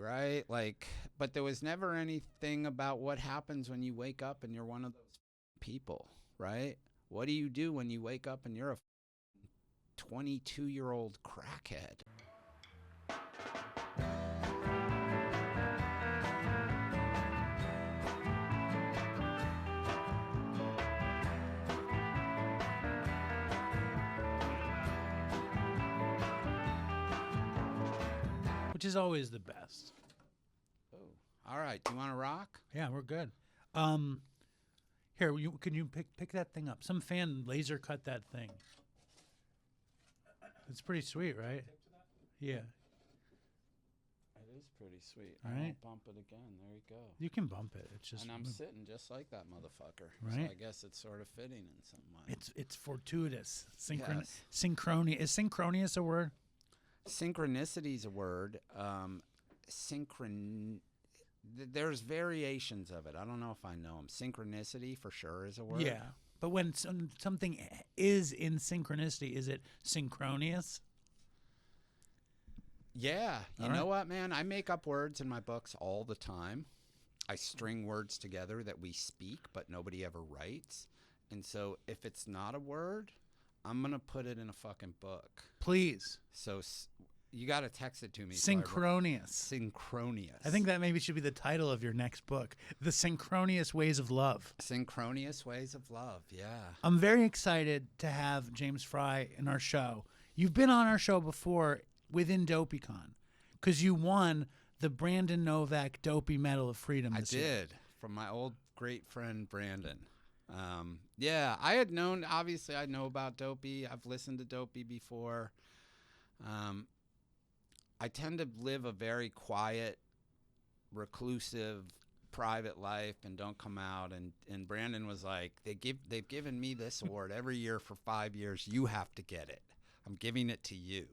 right? Like, but there was never anything about what happens when you wake up and you're one of those people, right? What do you do when you wake up and you're a 22-year-old crackhead? Which is always the best. Oh, all right. Do you want to rock? Yeah, we're good. Here, can you pick that thing up? Some fan laser cut that thing. It's pretty sweet, right? Yeah. It is pretty sweet. All I right. won't bump it again. There you go. You can bump it. It's just And I'm sitting just like that motherfucker. Right. So I guess it's sort of fitting in some way. It's fortuitous. Yes. Synchronia. Is synchronous a word? Synchronicity is a word. There's variations of it. I don't know if I know them. Synchronicity for sure is a word. Yeah. But when something is in synchronicity, is it synchronous? Yeah. You All know right. what, man? I make up words in my books all the time. I string words together that we speak, but nobody ever writes. And so if it's not a word, I'm going to put it in a fucking book. Please. So you got to text it to me. Synchronous. Synchronous. I think that maybe should be the title of your next book, The Synchronous Ways of Love. Synchronous Ways of Love, yeah. I'm very excited to have James Frey in our show. You've been on our show before within DopeyCon because you won the Brandon Novak Dopey Medal of Freedom I this year. did, from my old great friend Brandon. Yeah, I had known, obviously I know about Dopey. I've listened to Dopey before. I tend to live a very quiet, reclusive, private life and don't come out. And Brandon was like, they've given me this award every year for 5 years. You have to get it. I'm giving it to you.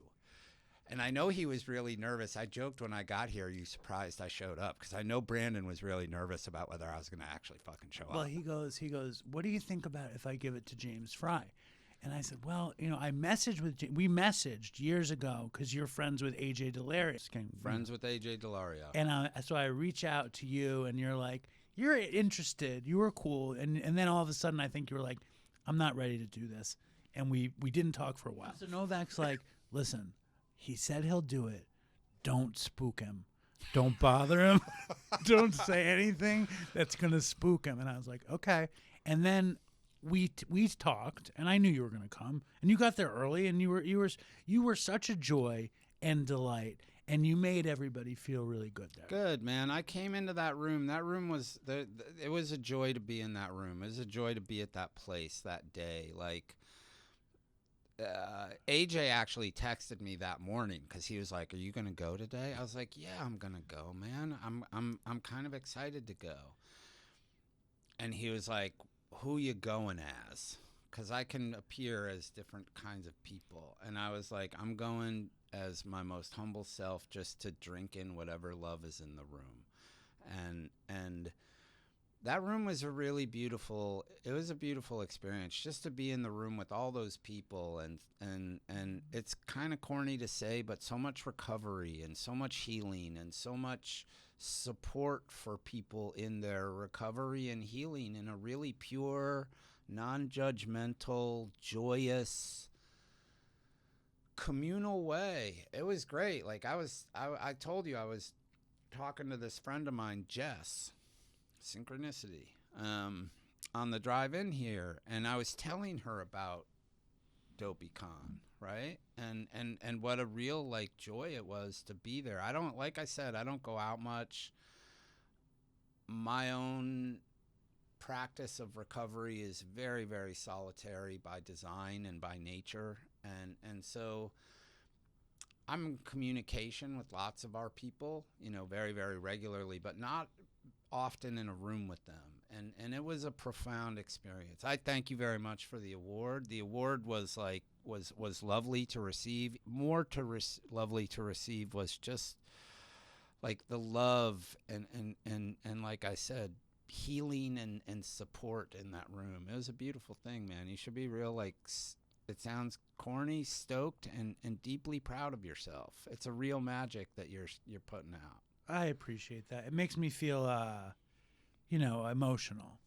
And I know he was really nervous. I joked when I got here, are you surprised I showed up? Because I know Brandon was really nervous about whether I was going to actually fucking show Well, up. he goes, what do you think about if I give it to James Frey? And I said, well, I messaged we messaged years ago because you're friends with AJ Delarious. Friends with AJ Delario. And so I reach out to you and you're like, you're interested. You were cool. And then all of a sudden I think you were like, I'm not ready to do this. And we didn't talk for a while. So Novak's like, listen, he said he'll do it. Don't spook him. Don't bother him. Don't say anything that's going to spook him. And I was like, okay. And then we talked, and I knew you were going to come, and you got there early, and you were such a joy and delight, and you made everybody feel really good there. Good, man. I came into that room. That room was it was a joy to be in that room. It was a joy to be at that place that day. Like AJ actually texted me that morning because he was like, "Are you going to go today?" I was like, "Yeah, I'm going to go, man. I'm kind of excited to go." And he was like, "Who you going as?" Because I can appear as different kinds of people. And I was like, I'm going as my most humble self just to drink in whatever love is in the room. And that room was a really beautiful, it was a beautiful experience just to be in the room with all those people. And it's kind of corny to say, but so much recovery and so much healing and so much support for people in their recovery and healing in a really pure, non-judgmental, joyous, communal way. It was great. Like I told you I was talking to this friend of mine, Jess, Synchronicity, on the drive in here, and I was telling her about DopeyCon, right? And what a real like joy it was to be there. I don't, like I said, I don't go out much. My own practice of recovery is very, very solitary by design and by nature. And so I'm in communication with lots of our people, very, very regularly, but not often in a room with them. And it was a profound experience. I thank you very much for the award. The award was like, was lovely to receive. Lovely to receive was just like the love and like I said, healing and support in that room. It was a beautiful thing, man. You should be real, like, it sounds corny, stoked and deeply proud of yourself. It's a real magic that you're putting out. I appreciate that. It makes me feel, emotional.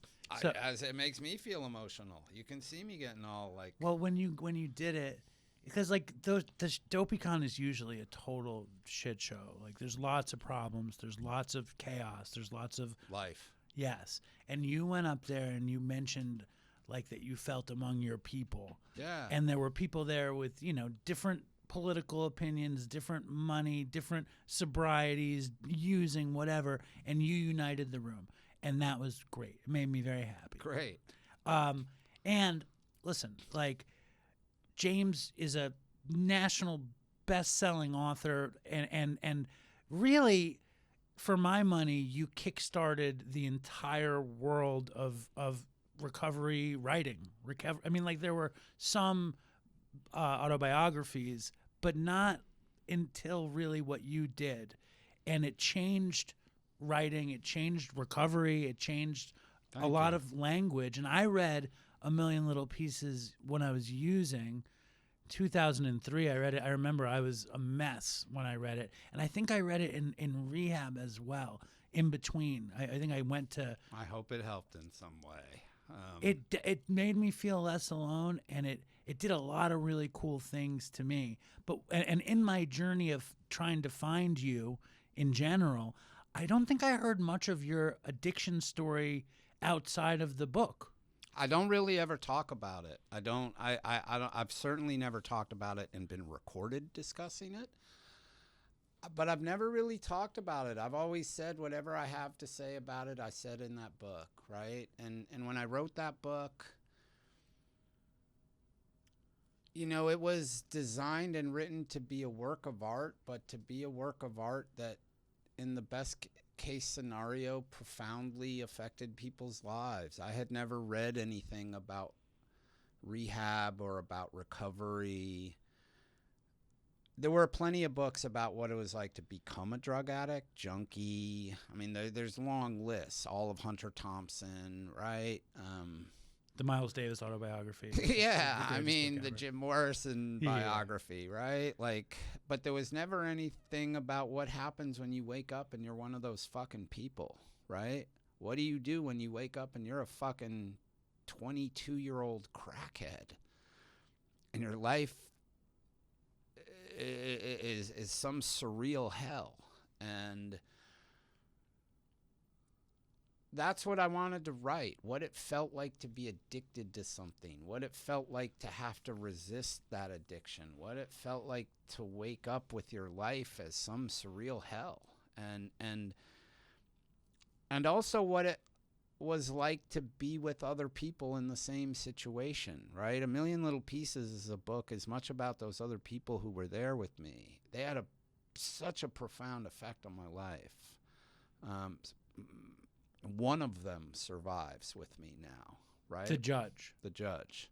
So, As it makes me feel emotional. You can see me getting all like. well, when you did it, because like the DopeyCon is usually a total shit show. Like there's lots of problems, there's lots of chaos, there's lots of Life. yes. And you went up there and you mentioned like that you felt among your people. Yeah. And there were people there with different political opinions, different money, different sobrieties, using whatever, and you united the room. And that was great. It made me very happy. Great. And listen, like James is a national best-selling author, and really, for my money, you kickstarted the entire world of recovery writing. I mean, like there were some autobiographies, but not until really what you did, and it changed writing, it changed recovery, it changed a lot of language. And I read A Million Little Pieces when I was using 2003. I read it. I remember I was a mess when I read it, and I think I read it in rehab as well. In between, I think I went to. I hope it helped in some way. It made me feel less alone, and it did a lot of really cool things to me. But and in my journey of trying to find you in general, I don't think I heard much of your addiction story outside of the book. I don't really ever talk about it. I don't. I've certainly never talked about it and been recorded discussing it. But I've never really talked about it. I've always said whatever I have to say about it, I said in that book, right? And when I wrote that book, it was designed and written to be a work of art, but to be a work of art that, in the best case scenario, profoundly affected people's lives. I had never read anything about rehab or about recovery. There were plenty of books about what it was like to become a drug addict, junkie. I mean, there's long lists, all of Hunter Thompson, right? The Miles Davis autobiography. Yeah, I mean, the Jim Morrison biography, right? Like, but there was never anything about what happens when you wake up and you're one of those fucking people, right? What do you do when you wake up and you're a fucking 22-year-old crackhead and your life is some surreal hell? And that's what I wanted to write, what it felt like to be addicted to something, what it felt like to have to resist that addiction, what it felt like to wake up with your life as some surreal hell, and also what it was like to be with other people in the same situation, right? A Million Little Pieces is a book as much about those other people who were there with me. They had such a profound effect on my life. One of them survives with me now, right? The judge. The judge.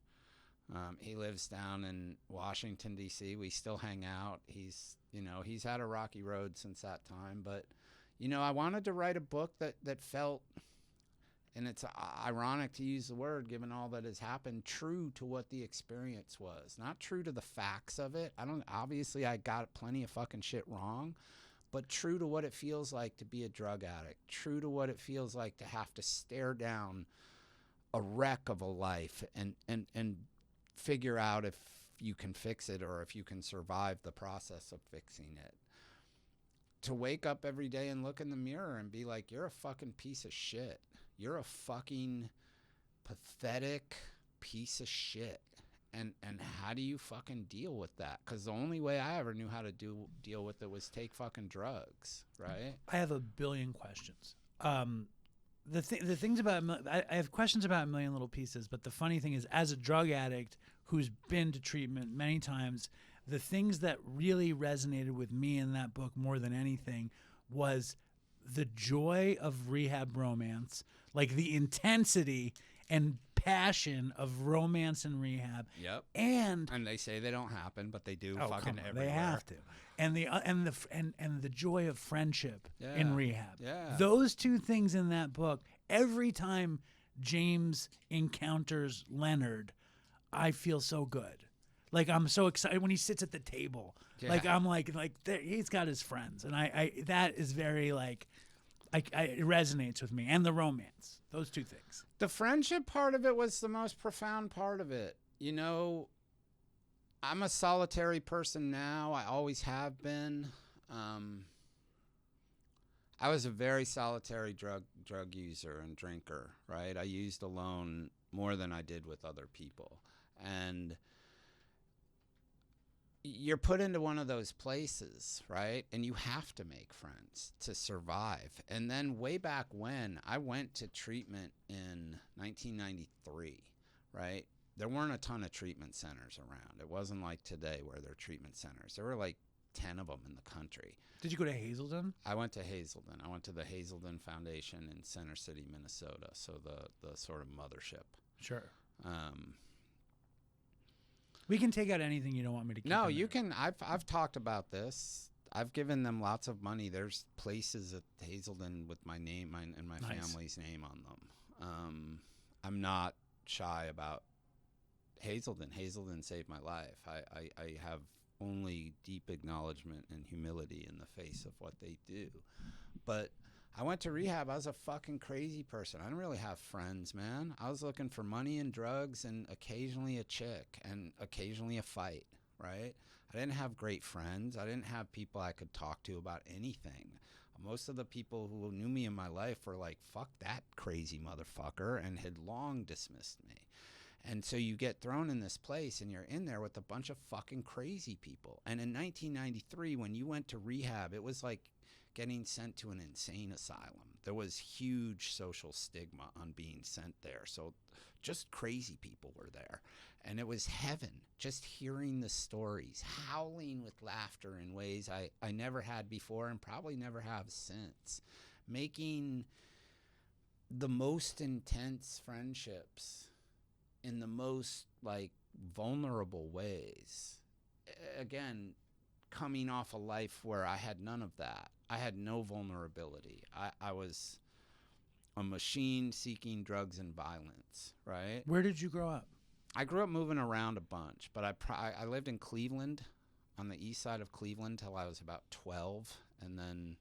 He lives down in Washington, D.C. We still hang out. He's had a rocky road since that time. But, I wanted to write a book that felt, and it's ironic to use the word given all that has happened, true to what the experience was. Not true to the facts of it. Obviously I got plenty of fucking shit wrong. But true to what it feels like to be a drug addict, true to what it feels like to have to stare down a wreck of a life and figure out if you can fix it or if you can survive the process of fixing it. To wake up every day and look in the mirror and be like, you're a fucking piece of shit. You're a fucking pathetic piece of shit. And how do you fucking deal with that? Because the only way I ever knew how to deal with it was take fucking drugs, right? I have a billion questions. The things about I have questions about A Million Little Pieces, but the funny thing is, as a drug addict who's been to treatment many times, the things that really resonated with me in that book more than anything was the joy of rehab romance, like the intensity and passion of romance and rehab. Yep. And they say they don't happen, but they do fucking everywhere. They have to. And the joy of friendship in rehab. Yeah. Those two things in that book, every time James encounters Leonard, I feel so good. Like I'm so excited when he sits at the table. Yeah. Like I'm like there, he's got his friends, and I that is very like, it resonates with me, and the romance. Those two things. The friendship part of it was the most profound part of it. You know, I'm a solitary person now. I always have been. I was a very solitary drug user and drinker, right? I used alone more than I did with other people. And you're put into one of those places, right? And you have to make friends to survive. And then way back when, I went to treatment in 1993, right? There weren't a ton of treatment centers around. It wasn't like today where there are treatment centers. There were like 10 of them in the country. Did you go to Hazelden? I went to Hazelden. I went to the Hazelden Foundation in Center City, Minnesota. So the sort of mothership. Sure. Um, We can take out anything you don't want me to keep. No, in you there. can. I've talked about this. I've given them lots of money. There's places at Hazelden with my name and my Nice. family's name on them. I'm not shy about Hazelden. Hazelden saved my life. I have only deep acknowledgement and humility in the face of what they do. But I went to rehab. I was a fucking crazy person. I didn't really have friends, man. I was looking for money and drugs and occasionally a chick and occasionally a fight, right? I didn't have great friends. I didn't have people I could talk to about anything. Most of the people who knew me in my life were like, fuck that crazy motherfucker, and had long dismissed me. And so you get thrown in this place and you're in there with a bunch of fucking crazy people. And in 1993, when you went to rehab, it was like getting sent to an insane asylum. There was huge social stigma on being sent there. So just crazy people were there. And it was heaven, just hearing the stories, howling with laughter in ways I never had before and probably never have since. Making the most intense friendships in the most like vulnerable ways. Again, coming off a life where I had none of that. I had no vulnerability. I was a machine seeking drugs and violence, right? Where did you grow up? I grew up moving around a bunch, but I lived in Cleveland, on the east side of Cleveland till I was about 12, and then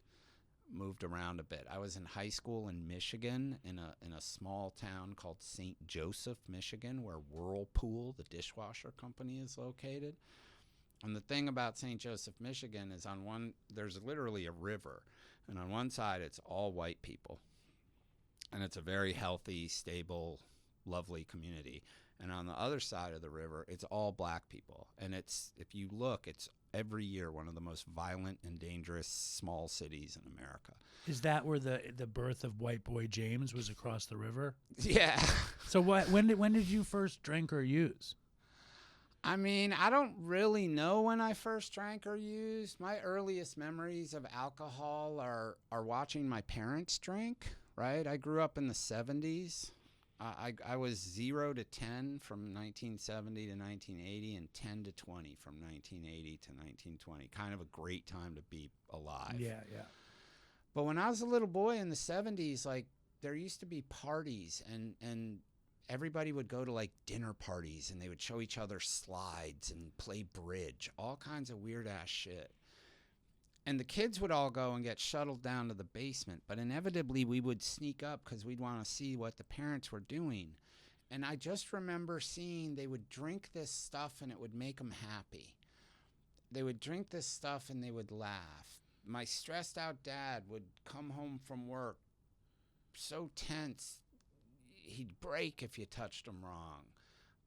moved around a bit. I was in high school in Michigan in a small town called St. Joseph, Michigan, where Whirlpool, the dishwasher company, is located. And the thing about St. Joseph, Michigan is there's literally a river, and on one side it's all white people, and it's a very healthy, stable, lovely community. And on the other side of the river, it's all black people. And it's, if you look, it's every year one of the most violent and dangerous small cities in America. Is that where the birth of White Boy James was, across the river? Yeah. So when did you first drink or use? I mean, I don't really know when I first drank or used. My earliest memories of alcohol are watching my parents drink, right? I grew up in the 70s. I was 0 to 10 from 1970 to 1980 and 10 to 20 from 1980 to 1920. Kind of a great time to be alive. Yeah, yeah. But when I was a little boy in the 70s, like, there used to be parties and everybody would go to like dinner parties and they would show each other slides and play bridge, all kinds of weird ass shit. And the kids would all go and get shuttled down to the basement, but inevitably we would sneak up because we'd want to see what the parents were doing. And I just remember seeing they would drink this stuff and it would make them happy. They would drink this stuff and they would laugh. My stressed out dad would come home from work so tense, he'd break if you touched him wrong.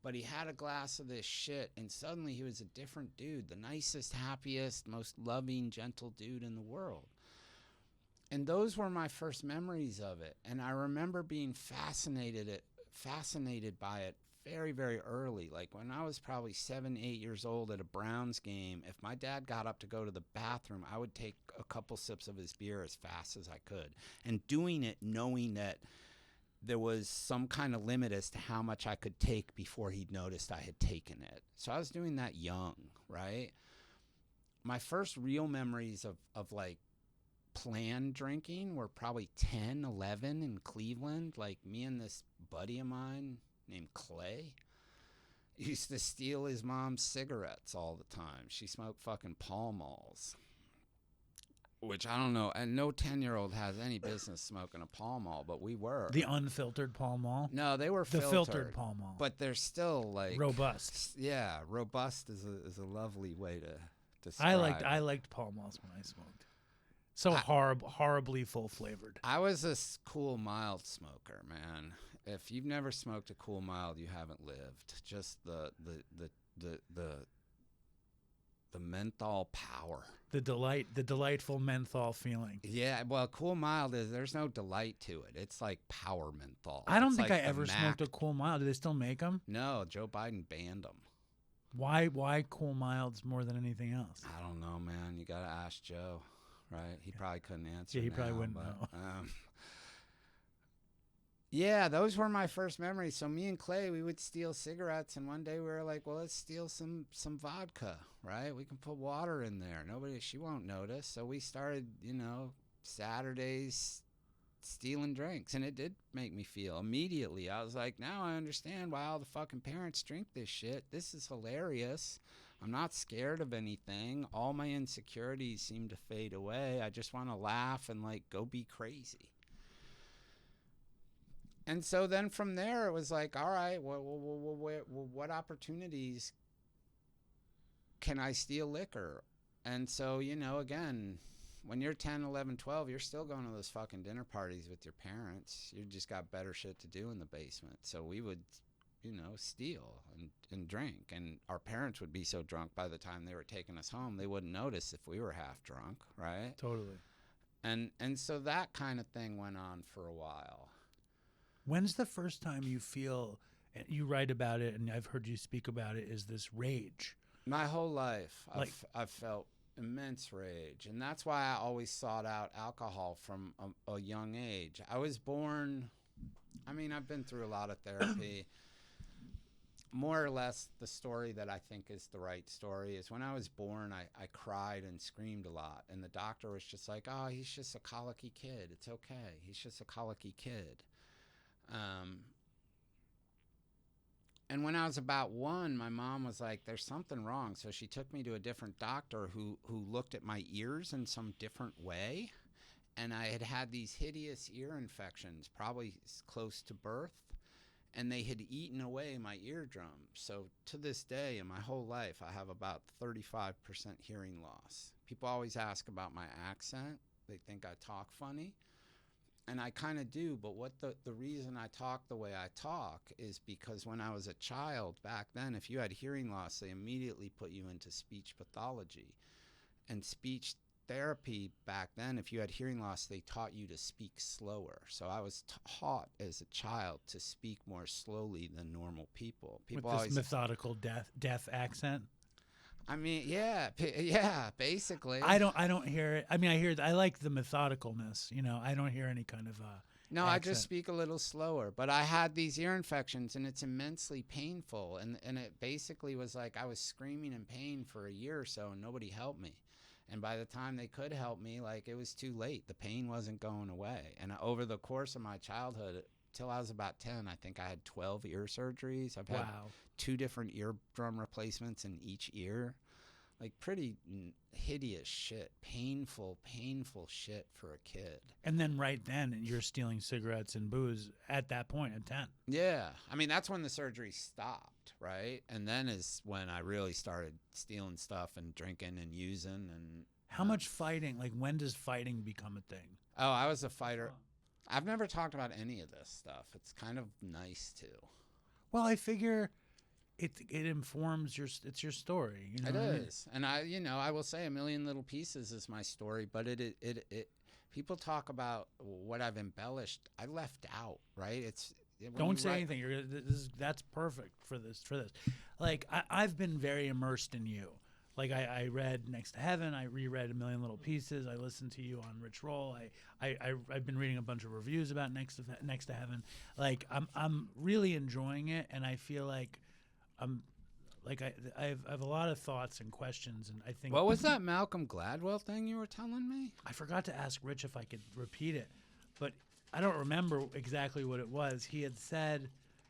But he had a glass of this shit, and suddenly he was a different dude, the nicest, happiest, most loving, gentle dude in the world. And those were my first memories of it. And I remember being fascinated by it very, very early. Like when I was probably 7, 8 years old at a Browns game, if my dad got up to go to the bathroom, I would take a couple sips of his beer as fast as I could. And doing it knowing that there was some kind of limit as to how much I could take before he'd noticed I had taken it. So I was doing that young, right? My first real memories of like planned drinking were probably 10, 11 in Cleveland. Like me and this buddy of mine named Clay. used to steal his mom's cigarettes all the time. She smoked fucking Pall Malls, which I don't know. And no 10-year-old has any business smoking a Pall Mall, but we were. The unfiltered Pall Mall? No, they were The filtered Pall Mall. but they're still like robust. Yeah, robust is a lovely way to describe. I liked Pall Malls when I smoked. So horribly full flavored. I was a cool mild smoker, man. If you've never smoked a cool mild, you haven't lived. Just the menthol power. The delightful menthol feeling. Yeah, well, cool mild there's no delight to it. It's like power menthol. I don't It's think like I ever smoked a cool mild. Do they still make them? No, Joe Biden banned them. Why cool milds more than anything else? I don't know, man. You got to ask Joe, right? He probably couldn't answer. Yeah, he now, probably wouldn't but, know. Yeah, those were my first memories. So me and Clay, we would steal cigarettes, and one day we were like, well, let's steal some vodka, right? We can put water in there. She won't notice. So we started, Saturdays stealing drinks, and it did make me feel immediately. I was like, now I understand why all the fucking parents drink this shit. This is hilarious. I'm not scared of anything. All my insecurities seem to fade away. I just want to laugh and go be crazy. And so then from there, it was like, all right, what opportunities can I steal liquor? And so, again, when you're 10, 11, 12, you're still going to those fucking dinner parties with your parents. You just got better shit to do in the basement. So we would, steal and drink. And our parents would be so drunk by the time they were taking us home, they wouldn't notice if we were half drunk, right? Totally. And so that kind of thing went on for a while. When's the first time you feel, you write about it, and I've heard you speak about it, is this rage? My whole life, I've felt immense rage. And that's why I always sought out alcohol from a young age. I was born, I've been through a lot of therapy. More or less, the story that I think is the right story is when I was born, I cried and screamed a lot. And the doctor was just like, oh, he's just a colicky kid. It's okay. He's just a colicky kid. And when I was about 1, my mom was like, there's something wrong. So she took me to a different doctor who looked at my ears in some different way. And I had these hideous ear infections, probably close to birth. And they had eaten away my eardrum. So to this day, in my whole life, I have about 35% hearing loss. People always ask about my accent. They think I talk funny. And I kind of do, but what the reason I talk the way I talk is because when I was a child back then, if you had hearing loss, they immediately put you into speech pathology. And speech therapy back then, if you had hearing loss, they taught you to speak slower. So I was taught as a child to speak more slowly than normal people. People with this methodical deaf accent. Yeah, basically. I don't hear it. I like the methodicalness. I don't hear any kind of No, accent. I just speak a little slower. But I had these ear infections, and it's immensely painful. And it basically was like I was screaming in pain for a year or so, and nobody helped me. And by the time they could help me, it was too late. The pain wasn't going away. And over the course of my childhood, till I was about 10, I think I had 12 ear surgeries. I've had 2 different eardrum replacements in each ear. Pretty hideous shit. Painful shit for a kid. And then right then, you're stealing cigarettes and booze at that point at 10. Yeah. That's when the surgery stopped, right? And then is when I really started stealing stuff and drinking and using. And how much fighting? When does fighting become a thing? Oh, I was a fighter. I've never talked about any of this stuff. It's kind of nice to. Well, I figure it informs it's your story. It is. And I will say A Million Little Pieces is my story, but it people talk about what I've embellished. I left out, right? Don't say anything. That's perfect for this. I've been very immersed in you. I read Next to Heaven. I reread A Million Little Pieces. I listened to you on Rich Roll. I've been reading a bunch of reviews about Next to Heaven. I'm really enjoying it, and I feel like I have a lot of thoughts and questions, and I think. What was that Malcolm Gladwell thing you were telling me? I forgot to ask Rich if I could repeat it, but I don't remember exactly what it was. He had said,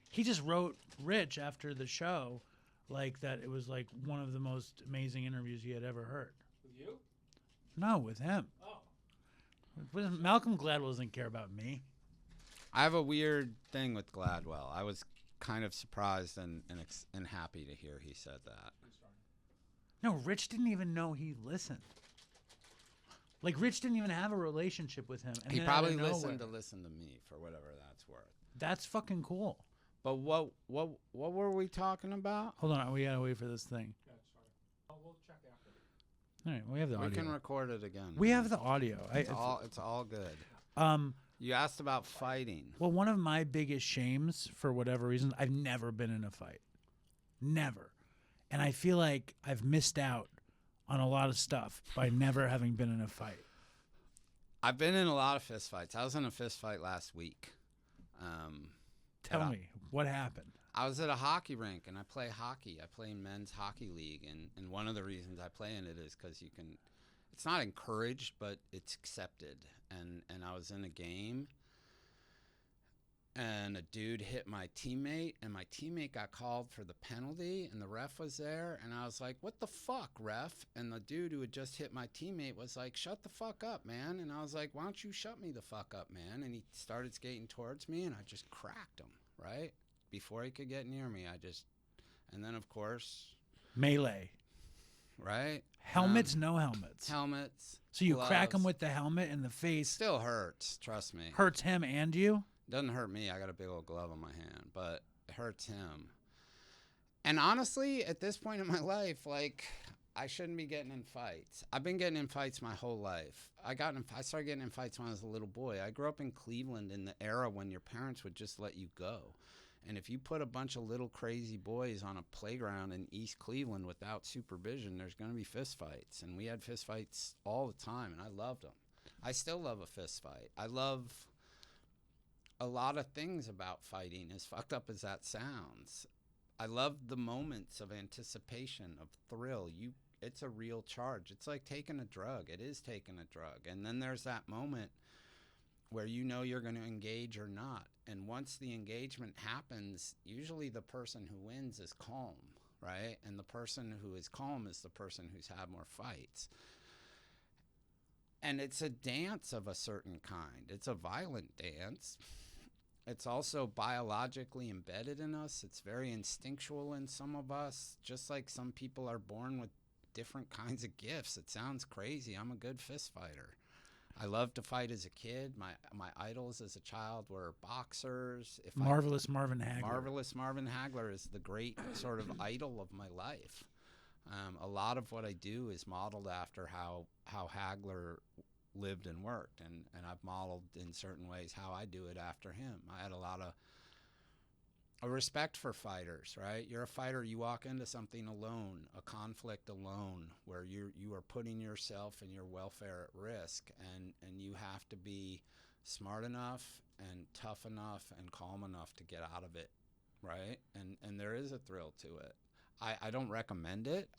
he just wrote Rich after the show. like that it was like one of the most amazing interviews he had ever heard. With you? No, with him. Oh. Malcolm Gladwell doesn't care about me. I have a weird thing with Gladwell. I was kind of surprised and happy to hear he said that. No, Rich didn't even know he listened. Like, Rich didn't even have a relationship with him. And He then probably out of listened nowhere- to me for whatever that's worth. That's fucking cool. But what were we talking about? Hold on, we gotta wait for this thing. Yeah, sorry. Oh, we'll check after. All right, we have the We audio. can record it again. We have the audio. It's all good. Um, You asked about fighting. well, one of my biggest shames, for whatever reason, I've never been in a fight. Never. And I feel like I've missed out on a lot of stuff by never having been in a fight. I've been in a lot of fist fights. I was in a fist fight last week. Tell me, what happened? I was at a hockey rink, and I play hockey. I play in men's hockey league, and one of the reasons I play in it is because you can. It's not encouraged, but it's accepted. And I was in a game, and a dude hit my teammate, and my teammate got called for the penalty, and the ref was there, and I was like, "What the fuck, ref?" And the dude who had just hit my teammate was like, "Shut the fuck up, man." And I was like, "Why don't you shut me the fuck up, man?" And he started skating towards me, and I just cracked him, right? Before he could get near me, and then of course, Melee. right? Helmets, no helmets. Helmets. So you crack him gloves. with the helmet in the face. Still hurts, trust me. Hurts him and you? Doesn't hurt me. I got a big old glove on my hand, but it hurts him. And honestly, at this point in my life, like, I shouldn't be getting in fights. I've been getting in fights my whole life. I started getting in fights when I was a little boy. I grew up in Cleveland in the era when your parents would just let you go. And if you put a bunch of little crazy boys on a playground in East Cleveland without supervision, there's going to be fist fights. And we had fist fights all the time, and I loved them. I still love a fist fight. I love a lot of things about fighting, as fucked up as that sounds. I love the moments of anticipation, of thrill. It's a real charge. It's like taking a drug. It is taking a drug. And then there's that moment where you know you're going to engage or not. And once the engagement happens, usually the person who wins is calm, right? And the person who is calm is the person who's had more fights. And it's a dance of a certain kind. It's a violent dance. It's also biologically embedded in us. It's very instinctual in some of us, just like some people are born with different kinds of gifts. It sounds crazy. I'm a good fist fighter. I loved to fight as a kid. My idols as a child were boxers. Marvelous Marvin Hagler. Marvelous Marvin Hagler is the great sort of idol of my life. A lot of what I do is modeled after how Hagler lived and worked, and I've modeled in certain ways how I do it after him. I had a lot of a respect for fighters, right? You're a fighter, you walk into something alone, a conflict alone, where you are putting yourself and your welfare at risk, and you have to be smart enough and tough enough and calm enough to get out of it, right? And there is a thrill to it. I don't recommend it.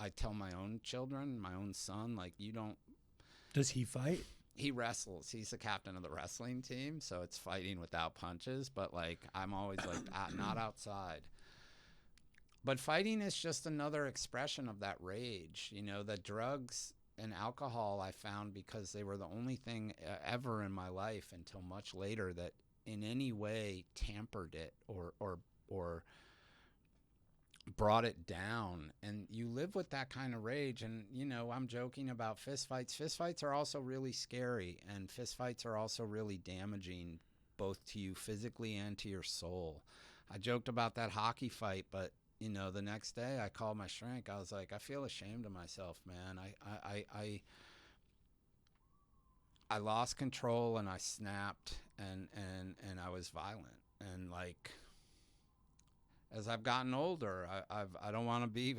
I tell my own children, my own son, like, you don't. Does he fight? He wrestles. He's the captain of the wrestling team, so it's fighting without punches. But, like, I'm always like, not outside. But fighting is just another expression of that rage. You know, the drugs and alcohol I found, because they were the only thing ever in my life until much later that in any way tampered it or brought it down. And you live with that kind of rage. And, you know, I'm joking about fist fights. Fist fights are also really scary, and fist fights are also really damaging, both to you physically and to your soul. I joked about that hockey fight, but, you know, the next day I called my shrink. I was like, I feel ashamed of myself, man. I lost control, and I snapped, and I was violent. And, like, as I've gotten older, I don't want to be.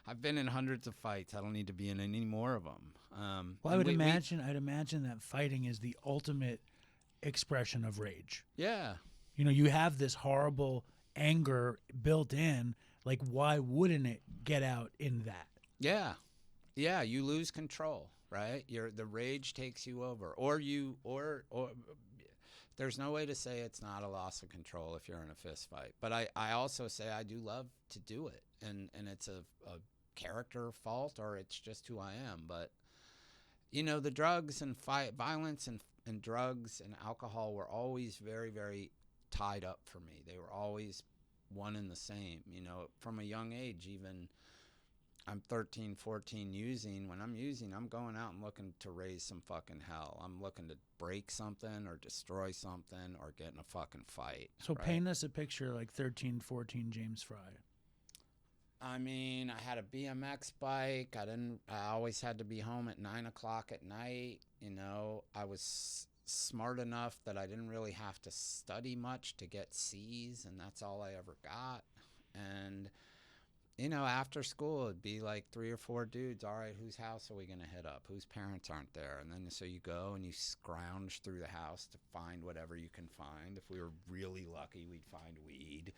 I've been in hundreds of fights. I don't need to be in any more of them. Well, I'd imagine that fighting is the ultimate expression of rage. Yeah. You know, you have this horrible anger built in. Like, why wouldn't it get out in that? Yeah. Yeah. You lose control, right? The rage takes you over, or there's no way to say it's not a loss of control if you're in a fist fight. But I also say I do love to do it, and it's a character fault, or it's just who I am. But you know, the drugs and violence and drugs and alcohol were always very, very tied up for me. They were always one and the same, you know, from a young age. Even I'm 13, 14 using. When I'm using, I'm going out and looking to raise some fucking hell. I'm looking to break something or destroy something or get in a fucking fight. So right? paint us a picture like 13, 14 James Frey. I mean, I had a BMX bike. I always had to be home at 9 o'clock at night. You know, I was smart enough that I didn't really have to study much to get C's, and that's all I ever got. And, you know, after school, it'd be like 3 or 4 dudes. All right, whose house are we going to hit up? Whose parents aren't there? And then so you go and you scrounge through the house to find whatever you can find. If we were really lucky, we'd find weed.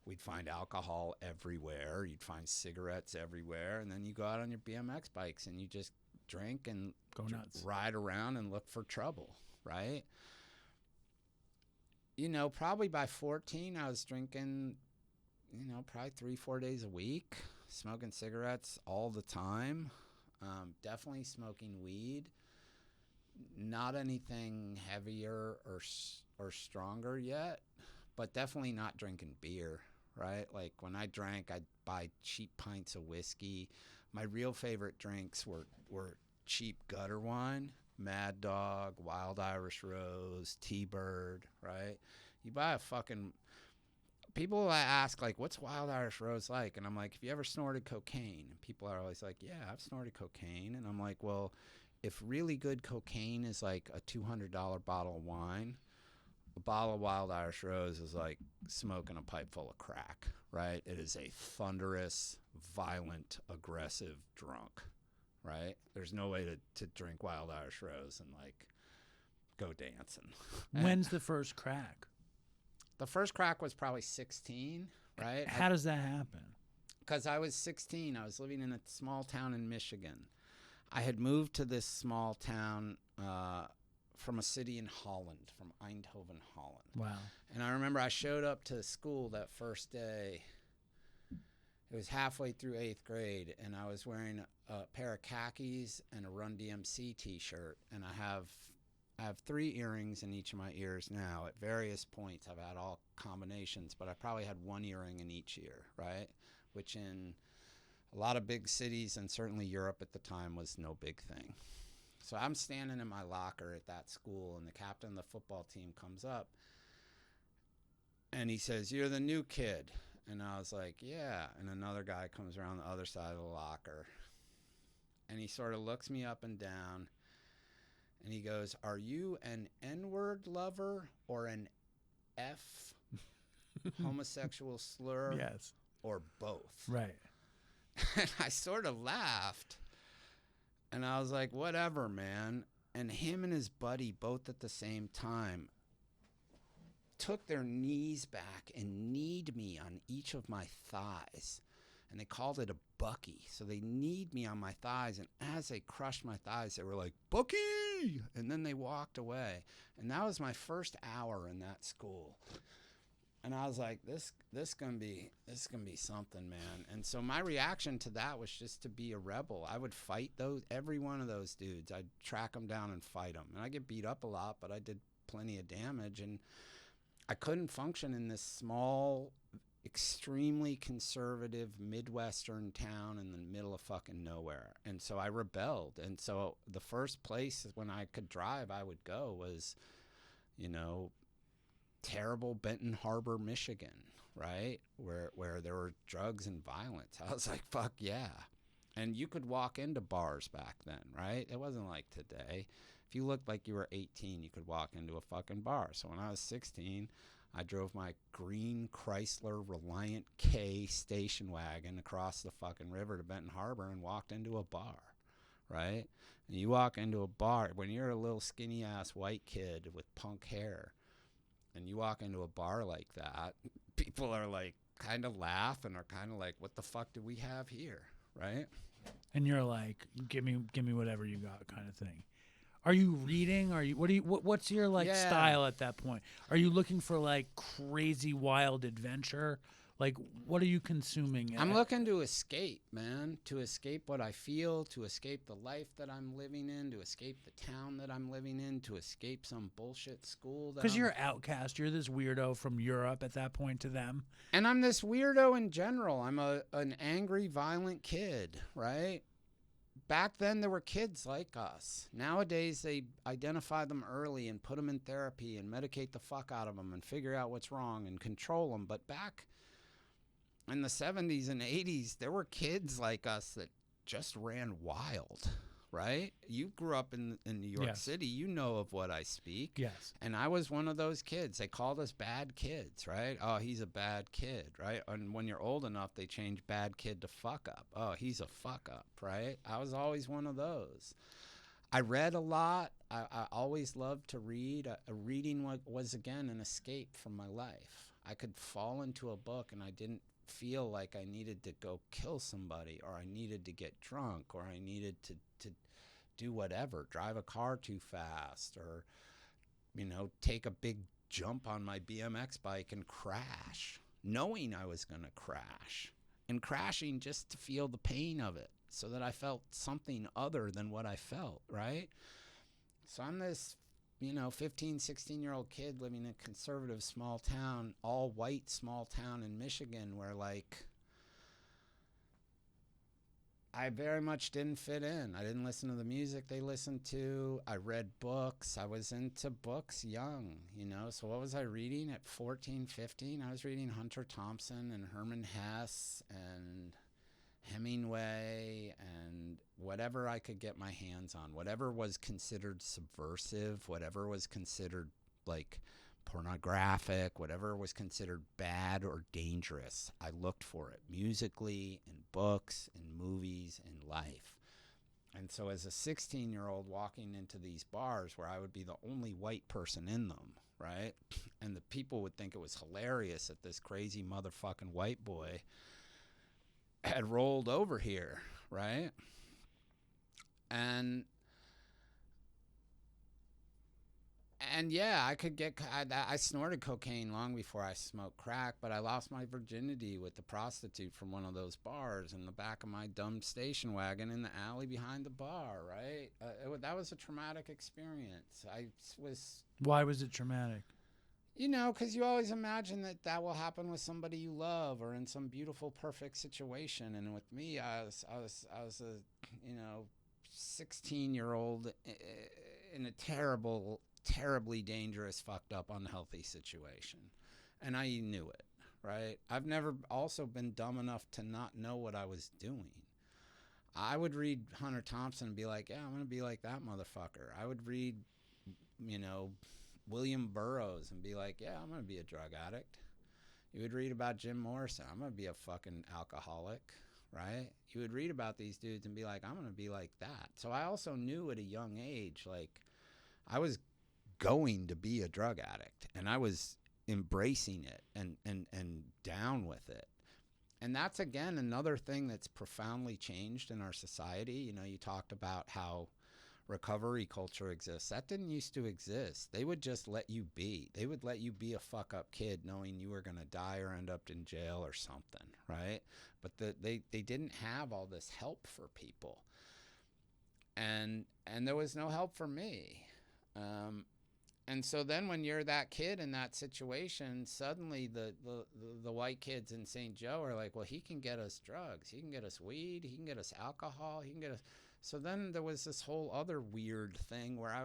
We'd find alcohol everywhere. You'd find cigarettes everywhere. And then you go out on your BMX bikes and you just drink and Go nuts. ride around and look for trouble, right? You know, probably by 14, I was drinking, you know, probably 3-4 days a week, smoking cigarettes all the time, definitely smoking weed. Not anything heavier or stronger yet, but definitely not drinking beer. Right? Like when I drank, I'd buy cheap pints of whiskey. My real favorite drinks were cheap gutter wine, Mad Dog, Wild Irish Rose, T-Bird, right? You buy a fucking... People ask, like, what's Wild Irish Rose like? And I'm like, have you ever snorted cocaine? And people are always like, yeah, I've snorted cocaine. And I'm like, well, if really good cocaine is like a $200 bottle of wine, a bottle of Wild Irish Rose is like smoking a pipe full of crack, right? It is a thunderous, violent, aggressive drunk, right? There's no way to drink Wild Irish Rose and like go dancing. When's the first crack? The first crack was probably 16, right? How does that happen? Because I was 16. I was living in a small town in Michigan. I had moved to this small town from a city in Holland, from Eindhoven, Holland. Wow. And I remember I showed up to school that first day. It was halfway through 8th grade, and I was wearing a pair of khakis and a Run DMC t-shirt. And I have 3 earrings in each of my ears now. At various points, I've had all combinations, but I probably had 1 earring in each ear, right? Which in a lot of big cities, and certainly Europe at the time, was no big thing. So I'm standing in my locker at that school, and the captain of the football team comes up, and he says, "You're the new kid." And I was like, "Yeah." And another guy comes around the other side of the locker, and he sort of looks me up and down, and he goes, "Are you an N-word lover or an F homosexual slur Yes. or both?" Right. And I sort of laughed. And I was like, whatever, man. And him and his buddy, both at the same time, took their knees back and kneed me on each of my thighs. And they called it a bucky. So they kneed me on my thighs. And as they crushed my thighs, they were like, "Bucky!" And then they walked away. And that was my first hour in that school. And I was like, this gonna be something, man. And so my reaction to that was just to be a rebel. I would fight every one of those dudes. I'd track them down and fight them. And I get beat up a lot, but I did plenty of damage. And I couldn't function in this small, extremely conservative Midwestern town in the middle of fucking nowhere. And so I rebelled. And so the first place when I could drive I would go was, you know, terrible Benton Harbor, Michigan, right? Where there were drugs and violence. I was like, fuck yeah. And you could walk into bars back then, right? It wasn't like today. If you looked like you were 18, you could walk into a fucking bar. So when I was 16, I drove my green Chrysler Reliant K station wagon across the fucking river to Benton Harbor and walked into a bar, right? And you walk into a bar, when you're a little skinny ass white kid with punk hair, and you walk into a bar like that, people are like, kind of laugh and are kind of like, what the fuck do we have here, right? And you're like, give me whatever you got kind of thing. Are you reading? What's your Yeah. style at that point? Are you looking for like crazy wild adventure? Like what are you consuming? I'm looking to escape, man, to escape what I feel, to escape the life that I'm living in, to escape the town that I'm living in, to escape some bullshit school. Because you're an outcast. You're this weirdo from Europe at that point to them. And I'm this weirdo in general. I'm an angry, violent kid, right? Back then, there were kids like us. Nowadays, they identify them early and put them in therapy and medicate the fuck out of them and figure out what's wrong and control them. But back in the 70s and 80s, there were kids like us that just ran wild, right? You grew up in New York Yes. City. You know of what I speak. Yes. And I was one of those kids. They called us bad kids, right? Oh, he's a bad kid, right? And when you're old enough, they change bad kid to fuck up. Oh, he's a fuck up, right? I was always one of those. I read a lot. I always loved to read. Reading was, again, an escape from my life. I could fall into a book and I didn't feel like I needed to go kill somebody, or I needed to get drunk, or I needed to do whatever, drive a car too fast, or, take a big jump on my BMX bike and crash, knowing I was going to crash, and crashing just to feel the pain of it so that I felt something other than what I felt, right? So I'm this 15, 16-year-old kid living in a conservative small town, all white small town in Michigan, where I very much didn't fit in. I didn't listen to the music they listened to. I read books. I was into books young, So what was I reading at 14, 15? I was reading Hunter Thompson and Herman Hesse and Hemingway and whatever I could get my hands on, whatever was considered subversive, whatever was considered like pornographic, whatever was considered bad or dangerous. I looked for it musically, in books, in movies, in life. And so as a 16-year-old walking into these bars where I would be the only white person in them, right? And the people would think it was hilarious that this crazy motherfucking white boy had rolled over here, right? And yeah, I snorted cocaine long before I smoked crack, but I lost my virginity with the prostitute from one of those bars in the back of my dumb station wagon in the alley behind the bar, right? That was a traumatic experience. Why was it traumatic? Because you always imagine that will happen with somebody you love or in some beautiful, perfect situation. And with me, I was a 16-year-old in a terribly dangerous, fucked up, unhealthy situation. And I knew it, right? I've never also been dumb enough to not know what I was doing. I would read Hunter Thompson and be like, yeah, I'm going to be like that motherfucker. I would read, William Burroughs and be like, yeah, I'm going to be a drug addict. You would read about Jim Morrison. I'm going to be a fucking alcoholic, right? You would read about these dudes and be like, I'm going to be like that. So I also knew at a young age, I was going to be a drug addict, and I was embracing it and down with it. And that's, again, another thing that's profoundly changed in our society. You talked about how recovery culture exists. That didn't used to exist. They would just let you be. They would let you be a fuck up kid knowing you were going to die or end up in jail or something, right? But they didn't have all this help for people. And there was no help for me. And so then when you're that kid in that situation, suddenly the white kids in St. Joe are like, well, he can get us drugs. He can get us weed. He can get us alcohol. He can get us. So then there was this whole other weird thing where I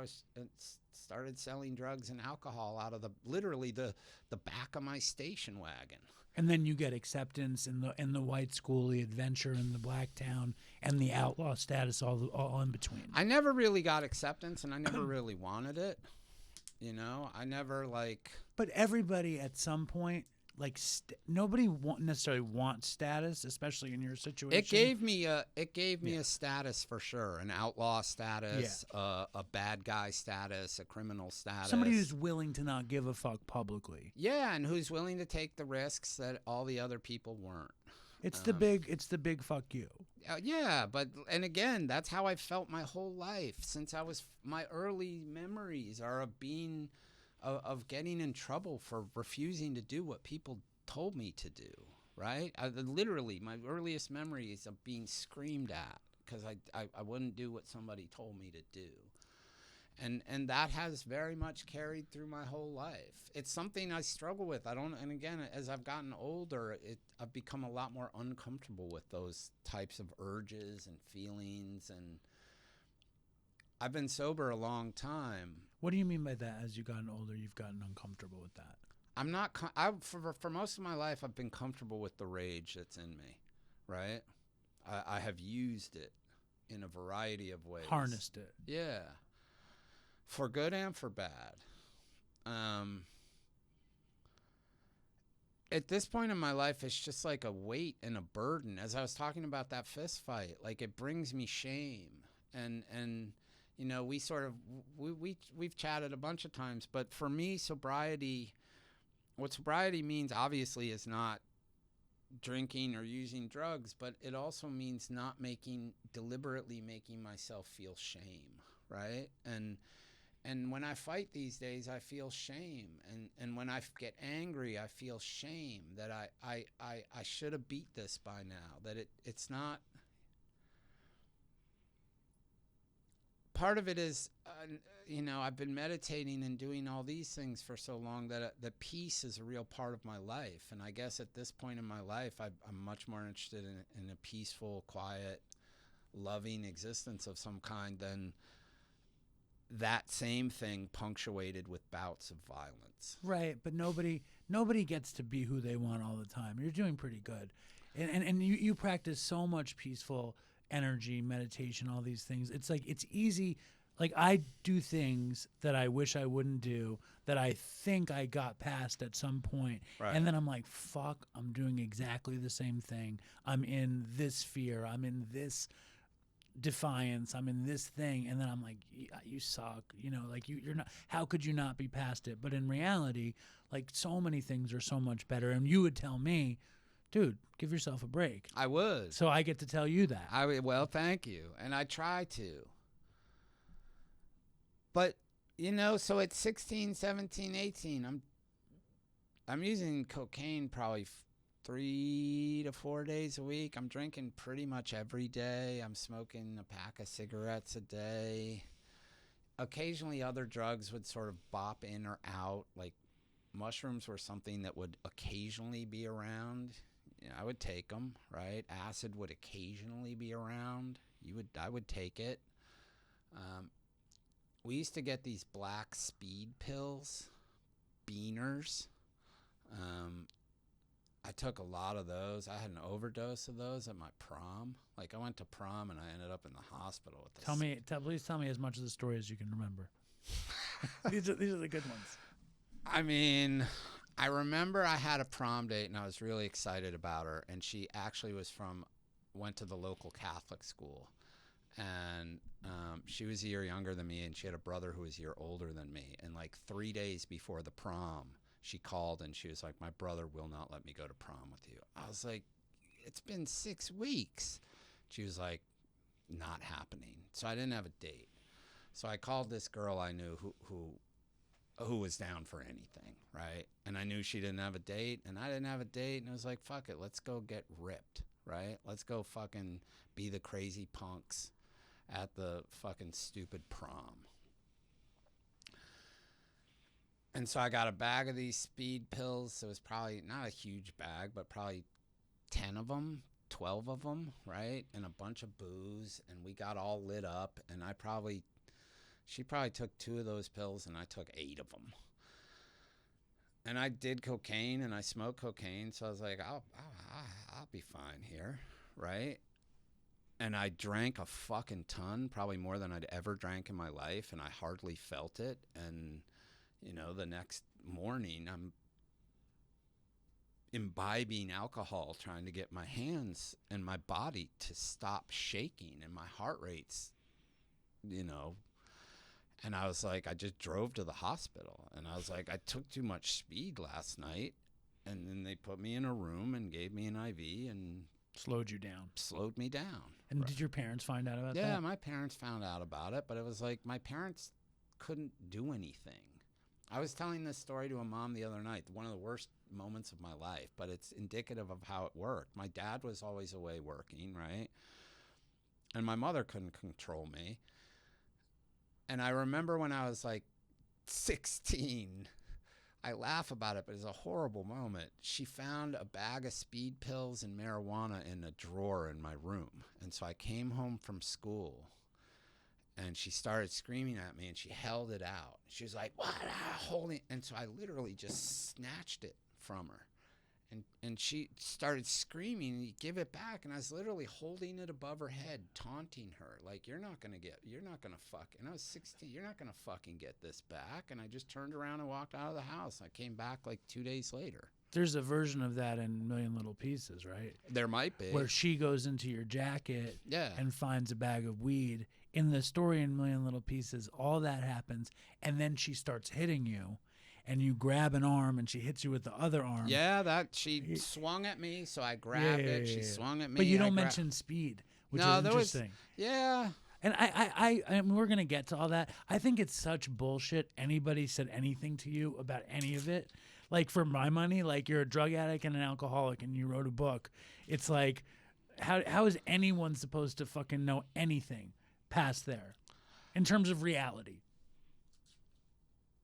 started selling drugs and alcohol out of literally the back of my station wagon. And then you get acceptance in the white school, the adventure in the black town, and the outlaw status all in between. I never really got acceptance, and I never really wanted it. I never But everybody at some point, nobody necessarily wants status, especially in your situation. It gave me a status for sure, an outlaw status, a bad guy status, a criminal status. Somebody who's willing to not give a fuck publicly. Yeah, and who's willing to take the risks that all the other people weren't, It's the big fuck you. Yeah, and again, that's how I felt my whole life since my early memories are of getting in trouble for refusing to do what people told me to do, right? Literally, my earliest memories of being screamed at because I wouldn't do what somebody told me to do. And that has very much carried through my whole life. It's something I struggle with. And again, as I've gotten older, I've become a lot more uncomfortable with those types of urges and feelings. And I've been sober a long time. What do you mean by that? As you've gotten older, you've gotten uncomfortable with that? I'm not, for most of my life, I've been comfortable with the rage that's in me, right? I have used it in a variety of ways. Harnessed it. Yeah. For good and for bad. At this point in my life, it's just like a weight and a burden. As I was talking about that fist fight, like it brings me shame. And you know, we've chatted a bunch of times, but for me, what sobriety means obviously is not drinking or using drugs, but it also means not deliberately making myself feel shame, right? And when I fight these days, I feel shame. And when I get angry, I feel shame that I should have beat this by now, that it's not. Part of it is, you know, I've been meditating and doing all these things for so long that the peace is a real part of my life. And I guess at this point in my life, I'm much more interested in a peaceful, quiet, loving existence of some kind than that same thing punctuated with bouts of violence. Right, but nobody gets to be who they want all the time. You're doing pretty good. And you practice so much peaceful energy, meditation, all these things. It's like it's easy. Like I do things that I wish I wouldn't do that I think I got past at some point. Right. And then I'm like, fuck, I'm doing exactly the same thing. I'm in this fear. I'm in this defiance. I'm in this thing. And then I'm like, you suck. You know, like you're not, how could you not be past it? But in reality, like so many things are so much better. And you would tell me, dude, give yourself a break. I would. So I get to tell you that. Well, thank you. And I try to. But, you know, so at 16, 17, 18, I'm using cocaine probably 3 to 4 days a week. I'm drinking pretty much every day. I'm smoking a pack of cigarettes a day. Occasionally other drugs would sort of bop in or out. Like mushrooms were something that would occasionally be around. You know, I would take them, right? Acid would occasionally be around. I would take it. We used to get these black speed pills, beaners. I took a lot of those. I had an overdose of those at my prom. Like I went to prom and I ended up in the hospital with this. Please tell me as much of the story as you can remember. These are the good ones. I mean, I remember I had a prom date and I was really excited about her, and she actually went to the local Catholic school, and she was a year younger than me, and she had a brother who was a year older than me. And like 3 days before the prom, she called and she was like, my brother will not let me go to prom with you. I was like, it's been 6 weeks. She was like, not happening. So I didn't have a date. So I called this girl I knew who was down for anything, right? And I knew she didn't have a date, and I didn't have a date, and I was like, fuck it, let's go get ripped, right? Let's go fucking be the crazy punks at the fucking stupid prom. And so I got a bag of these speed pills. It was probably not a huge bag, but probably 10 of them, 12 of them, right? And a bunch of booze, and we got all lit up, and she probably took 2 of those pills, and I took 8 of them. And I did cocaine, and I smoked cocaine, so I was like, I'll be fine here, right? And I drank a fucking ton, probably more than I'd ever drank in my life, and I hardly felt it. And, you know, the next morning, I'm imbibing alcohol, trying to get my hands and my body to stop shaking, and my heart rate's, you know. And I was like, I just drove to the hospital, and I was like, I took too much speed last night, And then they put me in a room and gave me an IV and Slowed you down. slowed me down. And did your parents find out about that? Yeah, my parents found out about it, but it was like my parents couldn't do anything. I was telling this story to a mom the other night, one of the worst moments of my life, but it's indicative of how it worked. My dad was always away working, right? And my mother couldn't control me. And I remember when I was like 16, I laugh about it, but it's a horrible moment. She found a bag of speed pills and marijuana in a drawer in my room. And so I came home from school and she started screaming at me and she held it out. She was like, what? Holding. And so I literally just snatched it from her. And she started screaming, give it back. And I was literally holding it above her head, taunting her. Like, you're not going to fuck. And I was 16, you're not going to fucking get this back. And I just turned around and walked out of the house. I came back like 2 days later. There's a version of that in Million Little Pieces, right? There might be. Where she goes into your jacket Yeah. and finds a bag of weed. In the story in Million Little Pieces, all that happens. And then she starts hitting you. And you grab an arm, and she hits you with the other arm. Yeah, that she swung at me, so I grabbed it. She swung at me. But you don't mention speed, which is interesting. Yeah. And I mean, we're gonna get to all that. I think it's such bullshit. Anybody said anything to you about any of it? Like, for my money, like, you're a drug addict and an alcoholic, and you wrote a book. It's like, how is anyone supposed to fucking know anything past there, in terms of reality?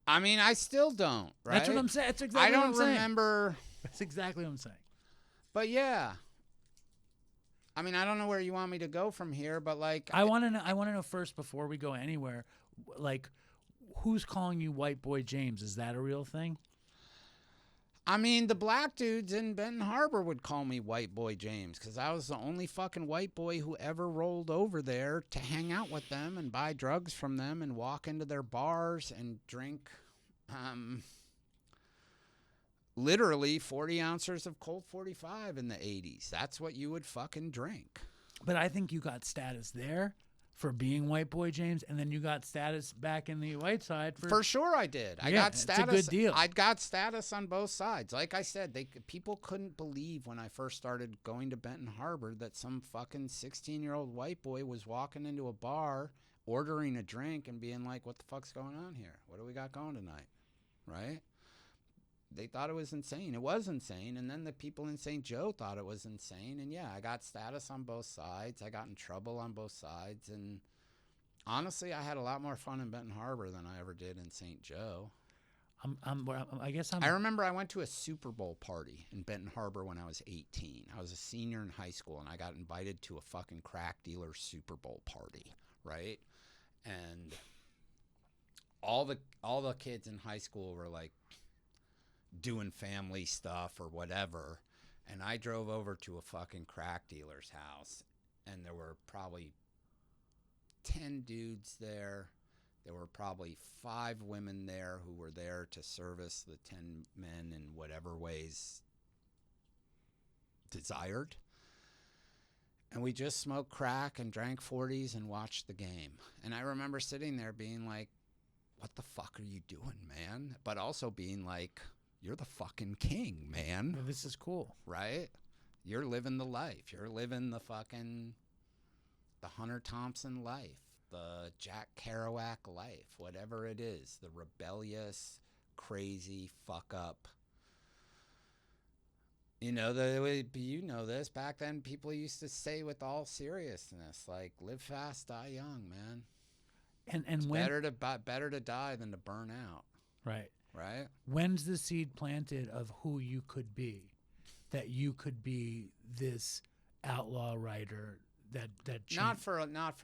I mean, I still don't, right? That's what I'm saying. That's exactly what I'm saying. I don't remember. That's exactly what I'm saying. But yeah. I mean, I don't know where you want me to go from here, but like I want to know first, before we go anywhere, like, who's calling you White Boy James? Is that a real thing? I mean, the black dudes in Benton Harbor would call me White Boy James because I was the only fucking white boy who ever rolled over there to hang out with them and buy drugs from them and walk into their bars and drink literally 40 ounces of Colt 45 in the 80s. That's what you would fucking drink. But I think you got status there for being White Boy James, and then you got status back in the white side for sure. I did. I Yeah, got status. it's a good deal. I got status on both sides. Like I said, people couldn't believe when I first started going to Benton Harbor that some fucking 16-year-old white boy was walking into a bar, ordering a drink, and being like, "What the fuck's going on here? What do we got going tonight?" Right? They thought it was insane. It was insane. And then the people in St. Joe thought it was insane. And yeah, I got status on both sides. I got in trouble on both sides. And honestly, I had a lot more fun in Benton Harbor than I ever did in St. Joe. I remember I went to a Super Bowl party in Benton Harbor when I was 18. I was a senior in high school, and I got invited to a fucking crack dealer Super Bowl party, right? And all the kids in high school were like doing family stuff or whatever, and I drove over to a fucking crack dealer's house, and there were probably 10 dudes there. There were probably 5 women there who were there to service the 10 men in whatever ways desired. And we just smoked crack and drank 40s and watched the game. And I remember sitting there being like, what the fuck are you doing, man? But also being like, you're the fucking king, man. Yeah, this is cool. Right? You're living the life. You're living the fucking, the Hunter Thompson life, the Jack Kerouac life, whatever it is, the rebellious, crazy, fuck up. You know, you know this, back then people used to say with all seriousness, like, live fast, die young, man. And it's when better to die than to burn out. Right. Right? When's the seed planted of who you could be? That you could be this outlaw writer that not for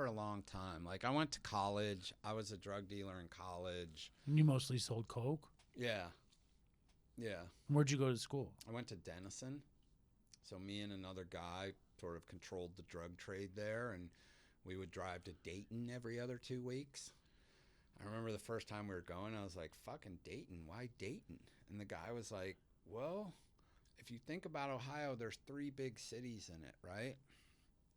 a long time. Like, I went to college. I was a drug dealer in college. And you mostly sold coke? Yeah. Yeah. Where'd you go to school? I went to Denison. So me and another guy sort of controlled the drug trade there, and we would drive to Dayton every other 2 weeks. I remember the first time we were going, I was like, fucking Dayton, why Dayton? And the guy was like, well, if you think about Ohio, there's 3 big cities in it, right?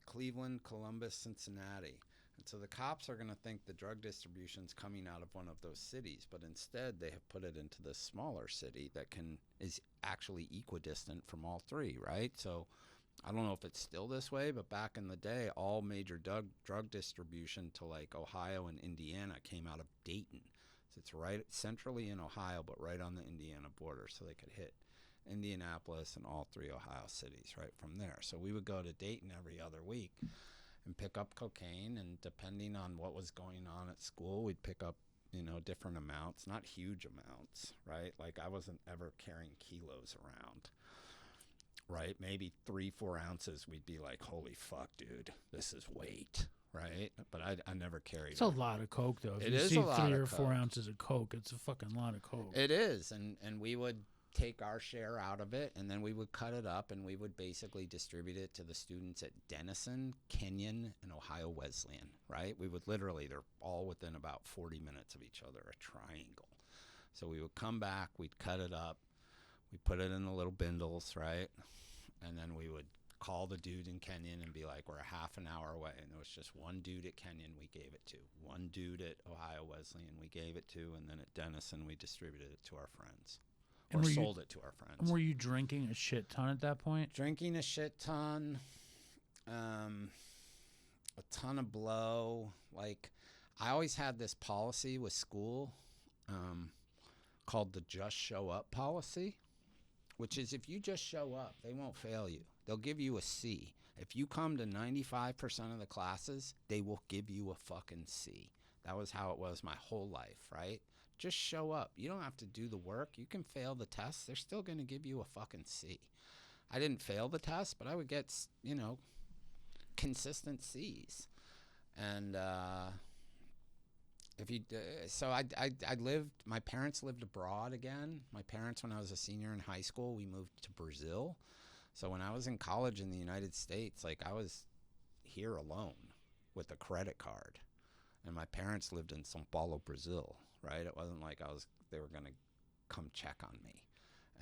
Cleveland, Columbus, Cincinnati. So the cops are going to think the drug distribution's coming out of one of those cities, but instead they have put it into this smaller city that is actually equidistant from all three, right? So I don't know if it's still this way, but back in the day, all major drug distribution to like Ohio and Indiana came out of Dayton. So it's right centrally in Ohio, but right on the Indiana border, so they could hit Indianapolis and all three Ohio cities right from there. So we would go to Dayton every other week and pick up cocaine, and depending on what was going on at school, we'd pick up, different amounts, not huge amounts, right? Like I wasn't ever carrying kilos around, right? Maybe 3-4 ounces, we'd be like, holy fuck, dude, this is weight, right? But I never carried It's a lot of coke, though. If It you is see a lot 3 of or 4 coke. ounces of coke, it's a fucking lot of coke. It is, and we would take our share out of it, and then we would cut it up, and we would basically distribute it to the students at Denison, Kenyon, and Ohio Wesleyan, right? We would literally, they're all within about 40 minutes of each other, a triangle. So we would come back, we'd cut it up, we'd put it in the little bindles, right? And then we would call the dude in Kenyon and be like, we're a half an hour away. And it was just one dude at Kenyon we gave it to, one dude at Ohio Wesleyan we gave it to, and then at Denison we distributed it to our friends. Or sold it to our friends. And were you drinking a shit ton at that point? Drinking a shit ton, a ton of blow. Like, I always had this policy with school called the just show up policy, which is if you just show up, they won't fail you. They'll give you a C. If you come to 95% of the classes, they will give you a fucking C. That was how it was my whole life, right? Just show up. You don't have to do the work. You can fail the test. They're still going to give you a fucking C. I didn't fail the test, but I would get, consistent C's. And my parents lived abroad again. My parents, when I was a senior in high school, we moved to Brazil. So when I was in college in the United States, like I was here alone with a credit card. And my parents lived in São Paulo, Brazil. Right? It wasn't like they were going to come check on me.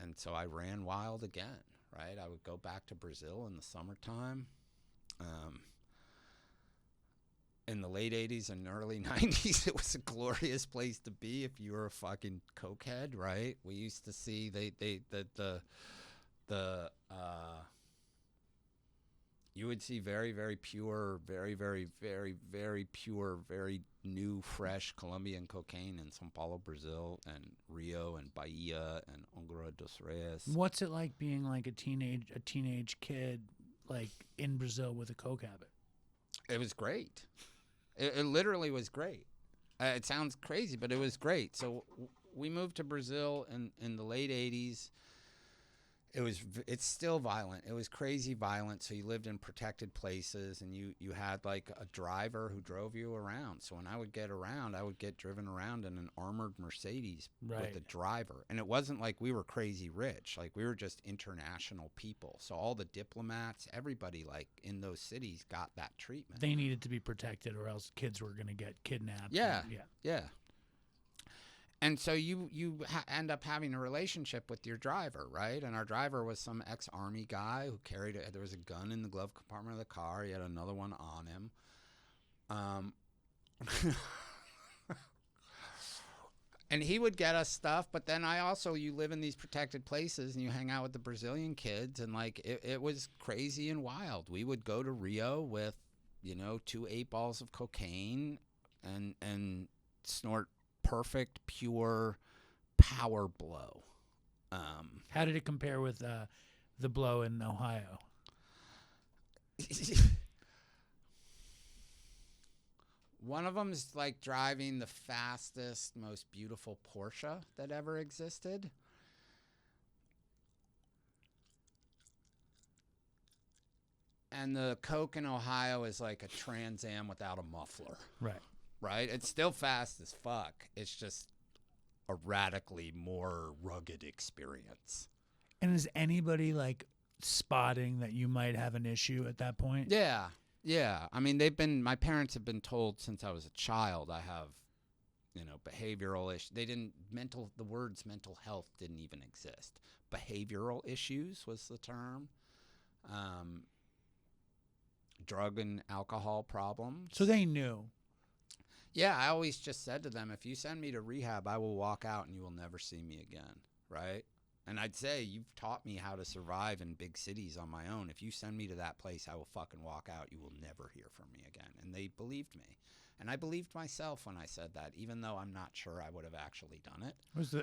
And so I ran wild again, right? I would go back to Brazil in the summertime. In the late 80s and early 90s, it was a glorious place to be if you were a fucking cokehead, right? We used to see you would see very, very pure, very, very, very, very pure, very new, fresh Colombian cocaine in São Paulo, Brazil, and Rio, and Bahia, and Angra dos Reis. What's it like being like a teenage kid, like in Brazil with a coke habit? It was great. It literally was great. It sounds crazy, but it was great. So we moved to Brazil in the late 80s. It's still violent. It was crazy violent. So you lived in protected places, and you had like a driver who drove you around. So when I would get around, I would get driven around in an armored Mercedes with a driver. And it wasn't like we were crazy rich. Like we were just international people. So all the diplomats, everybody like in those cities got that treatment. They needed to be protected, or else kids were going to get kidnapped. Yeah. And so you end up having a relationship with your driver, right? And our driver was some ex-army guy who there was a gun in the glove compartment of the car. He had another one on him. And he would get us stuff, but then you live in these protected places and you hang out with the Brazilian kids, and like it was crazy and wild. We would go to Rio with, 2 8 balls of cocaine and snort perfect, pure power blow. How did it compare with the blow in Ohio? One of them is like driving the fastest, most beautiful Porsche that ever existed. And the Coke in Ohio is like a Trans Am without a muffler. Right? It's still fast as fuck. It's just a radically more rugged experience. And is anybody like spotting that you might have an issue at that point? Yeah. I mean, my parents have been told since I was a child I have, behavioral issues. The words mental health didn't even exist. Behavioral issues was the term. drug and alcohol problems. So they knew. Yeah, I always just said to them, if you send me to rehab, I will walk out and you will never see me again, right? And I'd say, you've taught me how to survive in big cities on my own. If you send me to that place, I will fucking walk out. You will never hear from me again. And they believed me. And I believed myself when I said that, even though I'm not sure I would have actually done it.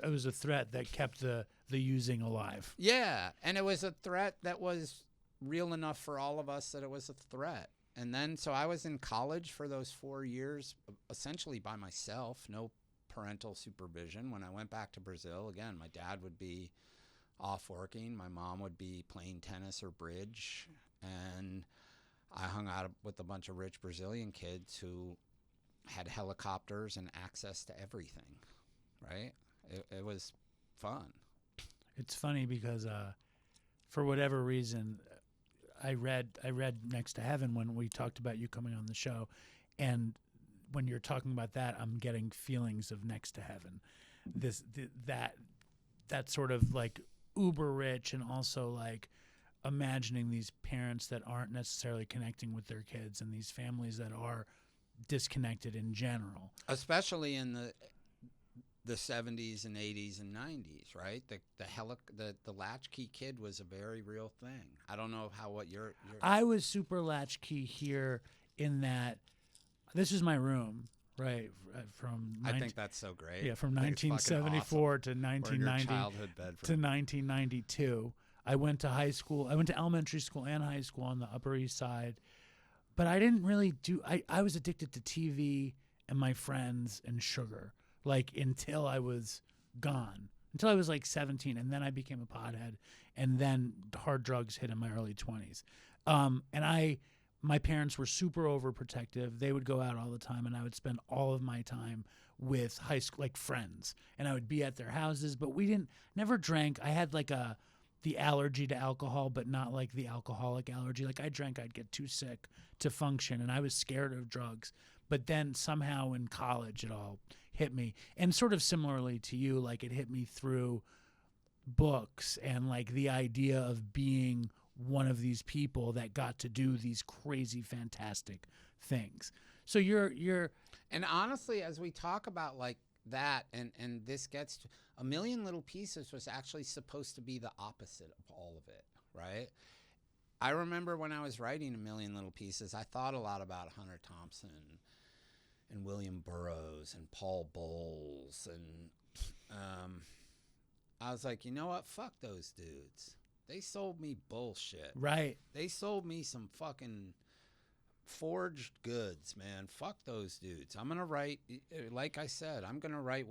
It was a threat that kept the using alive. Yeah, and it was a threat that was real enough for all of us that it was a threat. And then, so I was in college for those 4 years, essentially by myself, no parental supervision. When I went back to Brazil, again, my dad would be off working. My mom would be playing tennis or bridge. And I hung out with a bunch of rich Brazilian kids who had helicopters and access to everything, right? It was fun. It's funny because for whatever reason, I read Next to Heaven when we talked about you coming on the show, and when you're talking about that, I'm getting feelings of Next to Heaven. That sort of like uber rich, and also like imagining these parents that aren't necessarily connecting with their kids, and these families that are disconnected in general, especially in the 70s and 80s and 90s, right? The latchkey kid was a very real thing. I don't know what you're I was super latchkey here in that this is my room, right? I think that's so great. Yeah, from I think it's fucking 1974 awesome. to Or in your 1990 childhood bedroom. to 1992. I went to high school. I went to elementary school and high school on the Upper East Side. But I didn't really I was addicted to TV and my friends and sugar, like until I was gone, until I was like 17. And then I became a pothead. And then hard drugs hit in my early 20s. My parents were super overprotective. They would go out all the time, and I would spend all of my time with high school, like friends. And I would be at their houses, but we never drank. I had like the allergy to alcohol, but not like the alcoholic allergy. Like I drank, I'd get too sick to function, and I was scared of drugs. But then somehow in college, it all hit me. And sort of similarly to you, like it hit me through books and like the idea of being one of these people that got to do these crazy, fantastic things. So you're and honestly, as we talk about like that, and this gets to A Million Little Pieces was actually supposed to be the opposite of all of it, right? I remember when I was writing A Million Little Pieces, I thought a lot about Hunter Thompson and William Burroughs and Paul Bowles, and I was like, you know what? Fuck those dudes. They sold me bullshit. right. They sold me some fucking forged goods, man. Fuck those dudes. I'm gonna write, like I said, I'm gonna write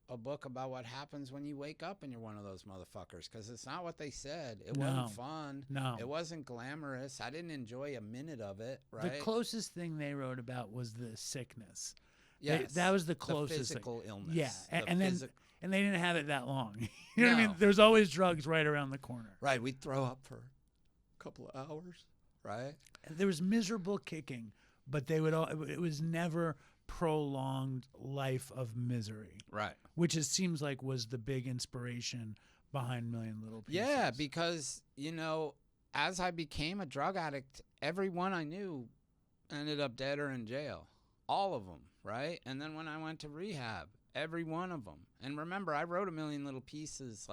a book about what happens when you wake up and you're one of those motherfuckers, because it's not what they said. It wasn't fun. No. It wasn't glamorous. I didn't enjoy a minute of it, right? The closest thing they wrote about was the sickness. Yes. That was the closest the physical thing. illness. Yeah, The and then physi- and they didn't have it that long. You know what I No. mean? There's always drugs right around the corner. Right, we'd throw up for a couple of hours, right? There was miserable kicking, but they would all. It was never prolonged life of misery, Right. which it seems like was the big inspiration behind Million Little Pieces. Yeah, because, as I became a drug addict, everyone I knew ended up dead or in jail. All of them, right? And then when I went to rehab, every one of them. And remember, I wrote A Million Little Pieces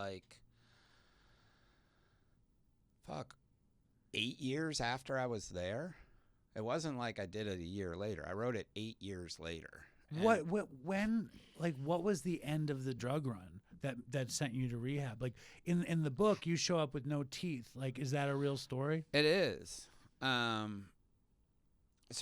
8 years after I was there. It wasn't like I did it a year later. I wrote it 8 years later. What was the end of the drug run that sent you to rehab? Like in the book, you show up with no teeth. Like, is that a real story? It is. So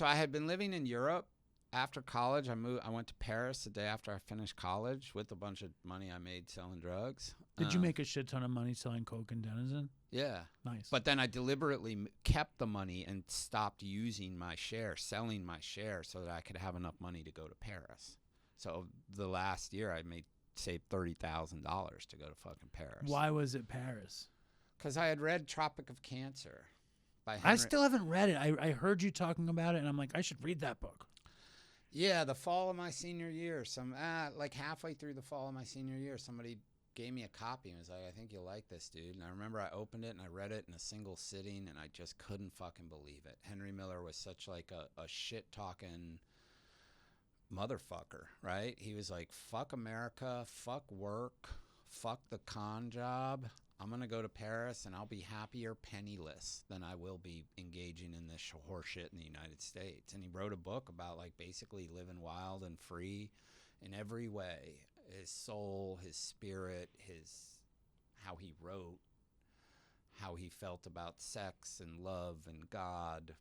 I had been living in Europe. After college, I went to Paris the day after I finished college with a bunch of money I made selling drugs. Did you make a shit ton of money selling coke and Denizen? Yeah. Nice. But then I deliberately kept the money and stopped using my share, selling my share, so that I could have enough money to go to Paris. So the last year, I saved $30,000 to go to fucking Paris. Why was it Paris? Because I had read Tropic of Cancer by I Henry. still haven't read it. I heard you talking about it, and I'm like, I should read that book. Yeah, the fall of my senior year. Like halfway through the fall of my senior year, somebody gave me a copy and was like, I think you'll like this, dude. And I remember I opened it and I read it in a single sitting, and I just couldn't fucking believe it. Henry Miller was such like a shit talking motherfucker, right? He was like, fuck America, fuck work, fuck the con job. I'm going to go to Paris and I'll be happier penniless than I will be engaging in this horseshit in the United States. And he wrote a book about like basically living wild and free in every way. His soul, his spirit, how he wrote, how he felt about sex and love and God.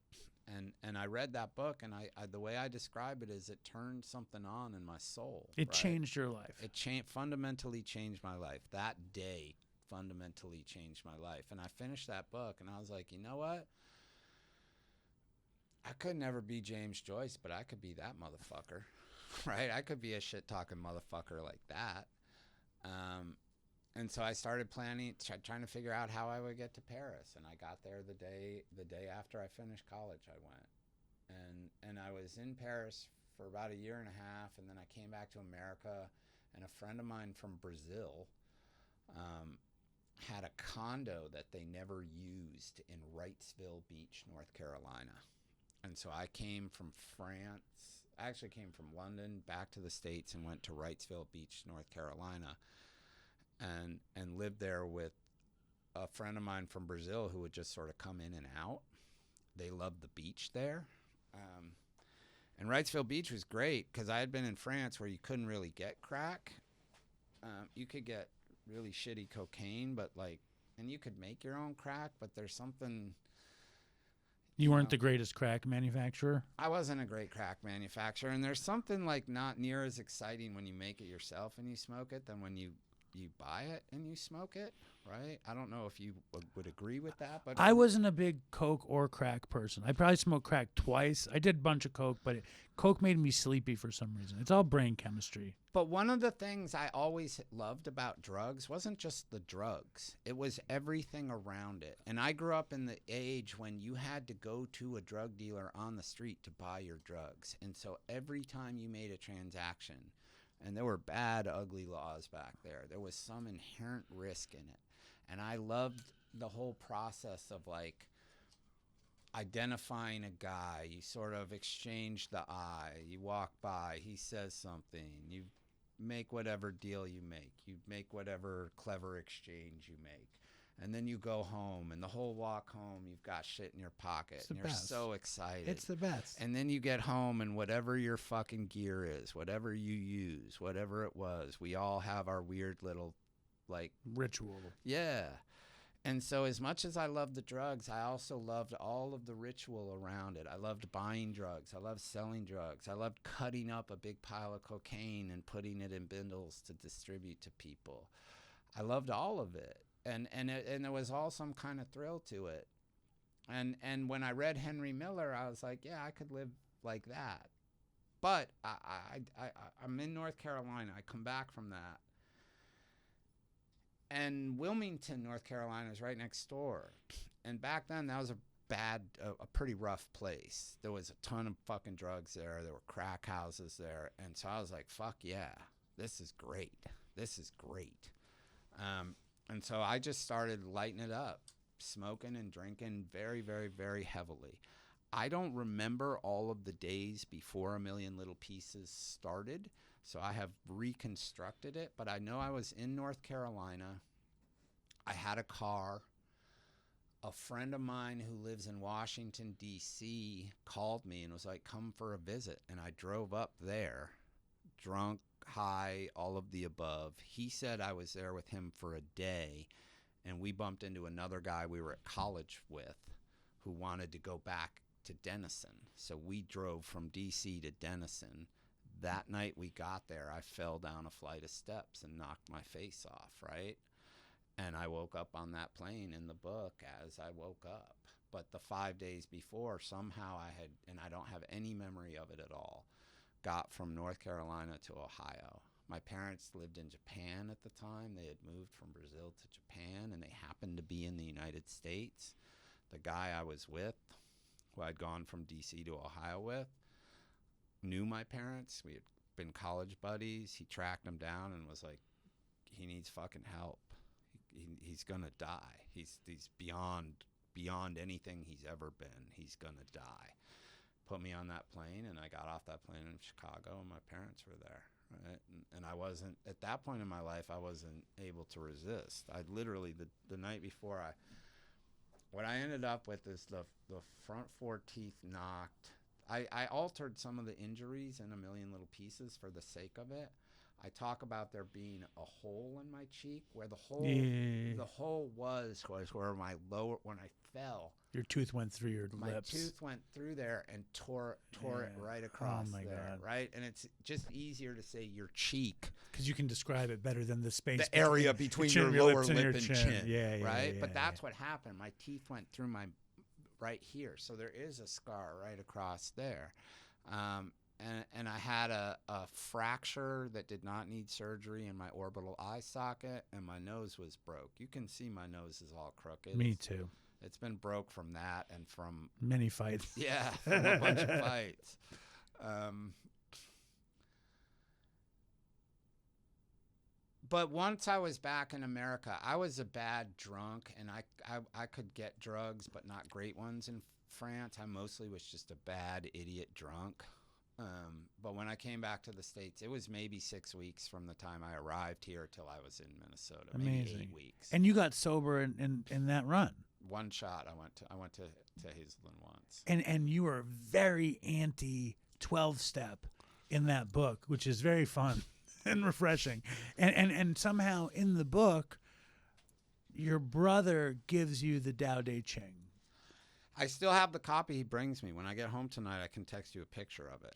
And I read that book, and I the way I describe it is it turned something on in my soul. It right? changed your life. It fundamentally changed my life. That day fundamentally changed my life. And I finished that book, and I was like, you know what? I could never be James Joyce, but I could be that motherfucker, right? I could be a shit-talking motherfucker like that. And so I started planning, trying to figure out how I would get to Paris. And I got there the day after I finished college. I went, and I was in Paris for about a year and a half, and then I came back to America. And a friend of mine from Brazil had a condo that they never used in Wrightsville Beach, North Carolina. And so I came from France. I actually came from London back to the States and went to Wrightsville Beach, North Carolina. And lived there with a friend of mine from Brazil who would just sort of come in and out. They loved the beach there. And Wrightsville Beach was great because I had been in France where you couldn't really get crack. You could get really shitty cocaine, and you could make your own crack, but there's something... You weren't the greatest crack manufacturer? I wasn't a great crack manufacturer, and there's something like not near as exciting when you make it yourself and you smoke it than when you buy it and you smoke it, right? I don't know if you would agree with that, but I wasn't a big coke or crack person. I probably smoked crack twice. I did a bunch of coke, but coke made me sleepy for some reason. It's all brain chemistry. But one of the things I always loved about drugs wasn't just the drugs. It was everything around it. And I grew up in the age when you had to go to a drug dealer on the street to buy your drugs. And so every time you made a transaction, and there were bad, ugly laws back there, there was some inherent risk in it. And I loved the whole process of like identifying a guy. You sort of exchange the eye. You walk by, he says something. You make whatever deal you make. You make whatever clever exchange you make. And then you go home, and the whole walk home, you've got shit in your pocket, and you're so excited. It's the best. And then you get home, and whatever your fucking gear is, whatever you use, whatever it was, we all have our weird little, like... ritual. Yeah. And so as much as I loved the drugs, I also loved all of the ritual around it. I loved buying drugs. I loved selling drugs. I loved cutting up a big pile of cocaine and putting it in bindles to distribute to people. I loved all of it. And there was all some kind of thrill to it. And when I read Henry Miller, I was like, yeah, I could live like that. But I'm in North Carolina. I come back from that. And Wilmington, North Carolina is right next door. And back then, that was a pretty rough place. There was a ton of fucking drugs there. There were crack houses there. And so I was like, fuck yeah, this is great. This is great. And so I just started lighting it up, smoking and drinking very, very, very heavily. I don't remember all of the days before A Million Little Pieces started, so I have reconstructed it, but I know I was in North Carolina. I had a car. A friend of mine who lives in Washington, D.C. called me and was like, come for a visit, and I drove up there, drunk, high, all of the above. He said I was there with him for a day, and we bumped into another guy we were at college with who wanted to go back to Denison. So we drove from D.C. to Denison. That night we got there, I fell down a flight of steps and knocked my face off, right? And I woke up on that plane in the book as I woke up. But the 5 days before, somehow I had, and I don't have any memory of it at all, got from North Carolina to Ohio. My parents lived in Japan at the time. They had moved from Brazil to Japan, and they happened to be in the United States. The guy I was with, who I'd gone from D.C. to Ohio with, knew my parents. We had been college buddies. He tracked them down and was like, he needs fucking help. He's gonna die. He's beyond anything he's ever been. He's gonna die. Put me on that plane, and I got off that plane in Chicago, and my parents were there. Right? And I wasn't, at that point in my life, I wasn't able to resist. I literally, the night before, what I ended up with is the front 4 teeth knocked. I altered some of the injuries in a million little pieces for the sake of it. I talk about there being a hole in my cheek where the hole was where my lower, when I fell, your tooth went through your my lips. tooth went through there and tore it right across there. God. Right, and it's just easier to say your cheek because you can describe it better than the space, the area between your lower lip and chin. Yeah, right. Yeah, but that's what happened. My teeth went through my right here, so there is a scar right across there. And I had a fracture that did not need surgery in my orbital eye socket, and my nose was broke. You can see my nose is all crooked. Me too. It's been broke from that and from many fights. Yeah, from a bunch of fights. But once I was back in America, I was a bad drunk, and I could get drugs, but not great ones in France. I mostly was just a bad idiot drunk. But when I came back to the States, it was maybe 6 weeks from the time I arrived here till I was in Minnesota. Amazing. Maybe 8 weeks. And you got sober in that run. One shot. I went to Hazelden once. And you were very anti 12-step in that book, which is very fun and refreshing. And somehow in the book, your brother gives you the Tao Te Ching. I still have the copy he brings me. When I get home tonight, I can text you a picture of it.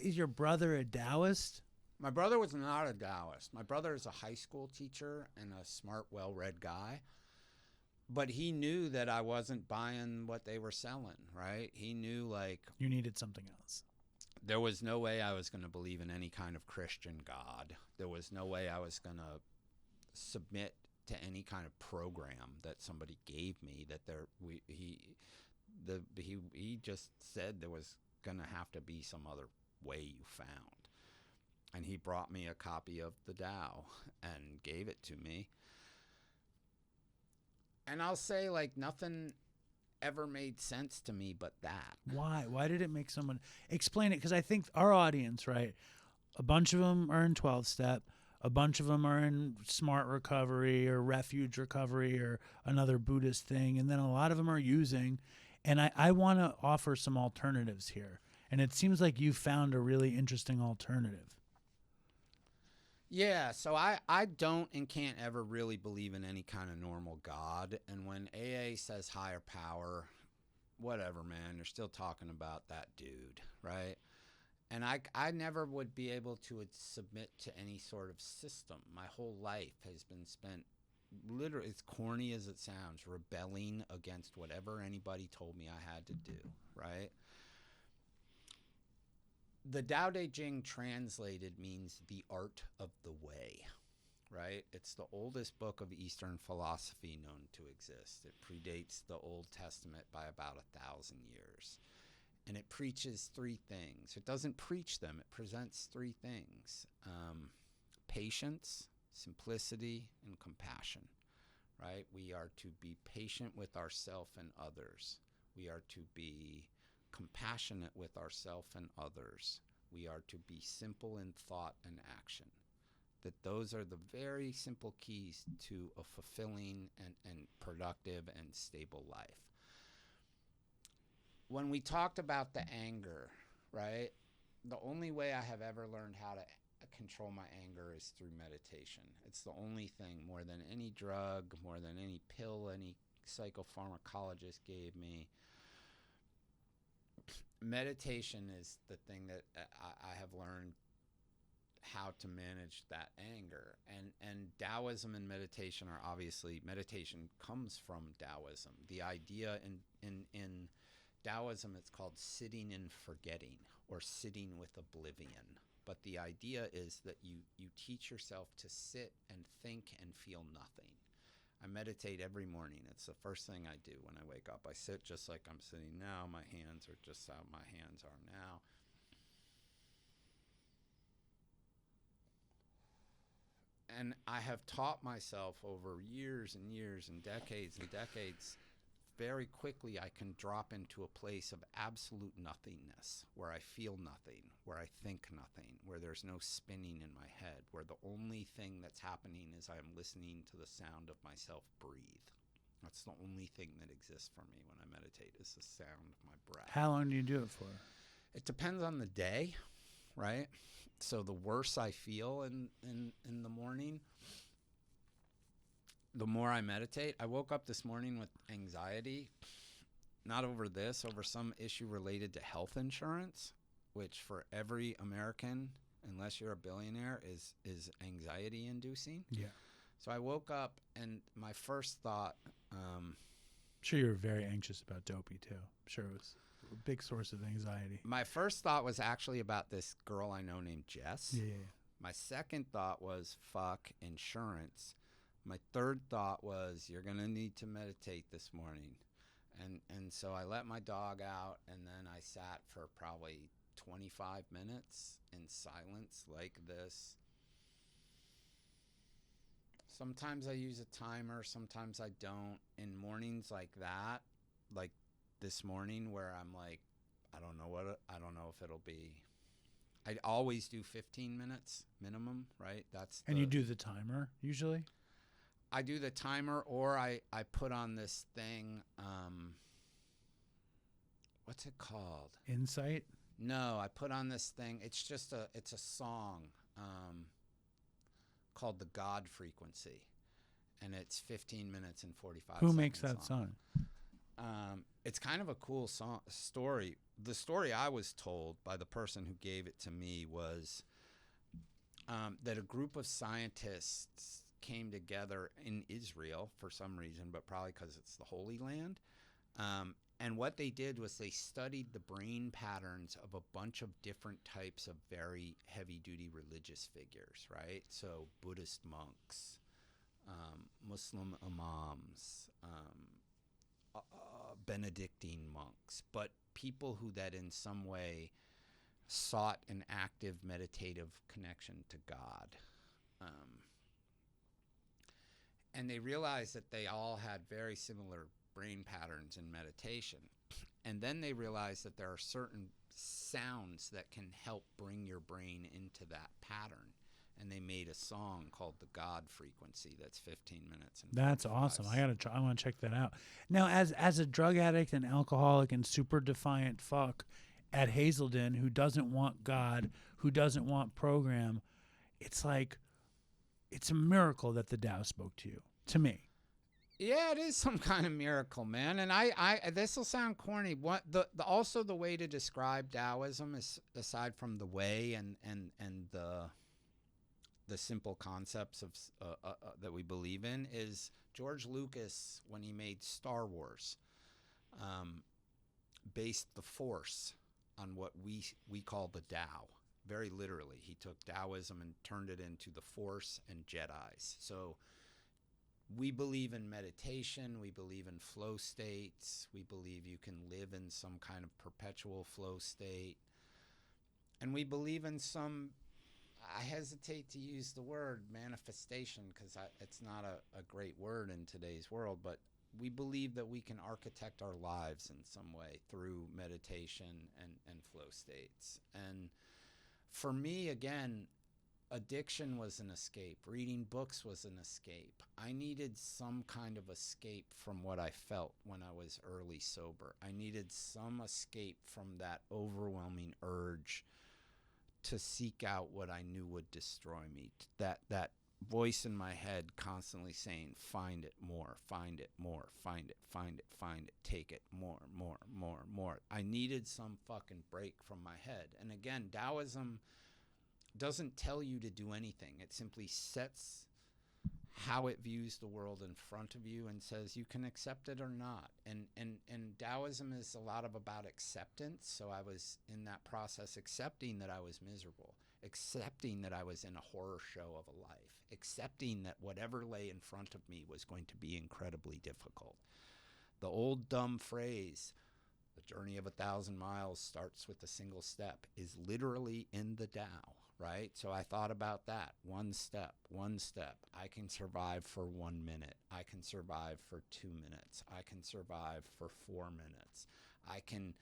Is your brother a Taoist? My brother was not a Taoist. My brother is a high school teacher and a smart, well-read guy. But he knew that I wasn't buying what they were selling, right? He knew, like... You needed something else. There was no way I was going to believe in any kind of Christian God. There was no way I was going to submit to any kind of program that somebody gave me. He just said there was going to have to be some other way you found. And he brought me a copy of the Tao and gave it to me. And I'll say, like, nothing ever made sense to me but that. Why? Why did it make someone... Explain it, because I think our audience, right, a bunch of them are in 12-step, a bunch of them are in smart recovery or refuge recovery or another Buddhist thing, and then a lot of them are using... And I want to offer some alternatives here. And it seems like you found a really interesting alternative. Yeah, so I don't and can't ever really believe in any kind of normal God. And when AA says higher power, whatever, man, you're still talking about that dude, right? And I never would be able to submit to any sort of system. My whole life has been spent... literally, as corny as it sounds, rebelling against whatever anybody told me I had to do, right? The Tao Te Ching translated means the art of the way, right? It's the oldest book of Eastern philosophy known to exist. It predates the Old Testament by about 1,000 years. And it preaches 3 things. It doesn't preach them. It presents 3 things. Patience, simplicity, and compassion, right? We are to be patient with ourselves and others. We are to be compassionate with ourselves and others. We are to be simple in thought and action. That those are the very simple keys to a fulfilling and productive and stable life. When we talked about the anger, right? The only way I have ever learned how to control my anger is through meditation. It's the only thing, more than any drug, more than any pill any psychopharmacologist gave me. Meditation is the thing that I have learned how to manage that anger. And Taoism and meditation are obviously... meditation comes from Taoism. The idea in Taoism, it's called sitting in forgetting or sitting with oblivion. But the idea is that you teach yourself to sit and think and feel nothing. I meditate every morning. It's the first thing I do when I wake up. I sit just like I'm sitting now. My hands are just how my hands are now. and I have taught myself over years and years and decades, very quickly I can drop into a place of absolute nothingness, where I feel nothing, where I think nothing, where there's no spinning in my head, where the only thing that's happening is I'm listening to the sound of myself breathe. That's the only thing that exists for me when I meditate, is the sound of my breath. How long do you do it for? It depends on the day, right? So the worse I feel in the morning, the more I meditate. I woke up this morning with anxiety, not over this, over some issue related to health insurance, which for every American, unless you're a billionaire, is anxiety inducing. Yeah. So I woke up and my first thought, I'm sure you were very anxious about Dopey too. I'm sure it was a big source of anxiety. my first thought was actually about this girl I know named Jess. Yeah. My second thought was, fuck insurance. My third thought was, you're going to need to meditate this morning. And so I let my dog out, and then I sat for probably 25 minutes in silence like this. Sometimes I use a timer, sometimes I don't. In mornings like that, like this morning where I'm like, I don't know if it'll be. I always do 15 minutes minimum, right? And you do the timer usually? I do the timer, or I put on this thing, what's it called? Insight? No, I put on this thing. It's just it's a song called The God Frequency, and it's 15 minutes and 45 seconds. Who makes that song? It's kind of a cool story. The story I was told by the person who gave it to me was that a group of scientists came together in Israel for some reason, but probably because it's the Holy Land. And what they did was they studied the brain patterns of a bunch of different types of very heavy-duty religious figures, right? So Buddhist monks, Muslim imams, Benedictine monks, but people who that in some way sought an active meditative connection to God. And they realized that they all had very similar brain patterns in meditation. And then they realized that there are certain sounds that can help bring your brain into that pattern. And they made a song called The God Frequency that's 15 minutes. And that's 45 awesome. I want to check that out. Now, as a drug addict and alcoholic and super defiant fuck at Hazelden who doesn't want God, who doesn't want program, it's like, it's a miracle that the Tao spoke to you, to me. Yeah, it is some kind of miracle, man. And I this will sound corny. What also the way to describe Taoism is, aside from the way and the simple concepts of that we believe in, is George Lucas, when he made Star Wars, based the Force on what we call the Tao. Very literally, he took Taoism and turned it into the Force and Jedis. So we believe in meditation, we believe in flow states, we believe you can live in some kind of perpetual flow state, and we believe in some, I hesitate to use the word manifestation because it's not a great word in today's world, but we believe that we can architect our lives in some way through meditation and flow states. And for me, again, addiction was an escape. Reading books was an escape. I needed some kind of escape from what I felt when I was early sober. I needed some escape from that overwhelming urge to seek out what I knew would destroy me. That voice in my head constantly saying, find it more, find it more, find it, find it, find it, take it more, more, more, more. I needed some fucking break from my head. And again, Taoism doesn't tell you to do anything. It simply sets how it views the world in front of you and says you can accept it or not. And Taoism is a lot about acceptance. So I was in that process accepting that I was miserable, accepting that I was in a horror show of a life, accepting that whatever lay in front of me was going to be incredibly difficult. The old dumb phrase, the journey of 1,000 miles starts with a single step, is literally in the Tao, right? So I thought about that. One step. I can survive for 1 minute. I can survive for 2 minutes. I can survive for 4 minutes. I can...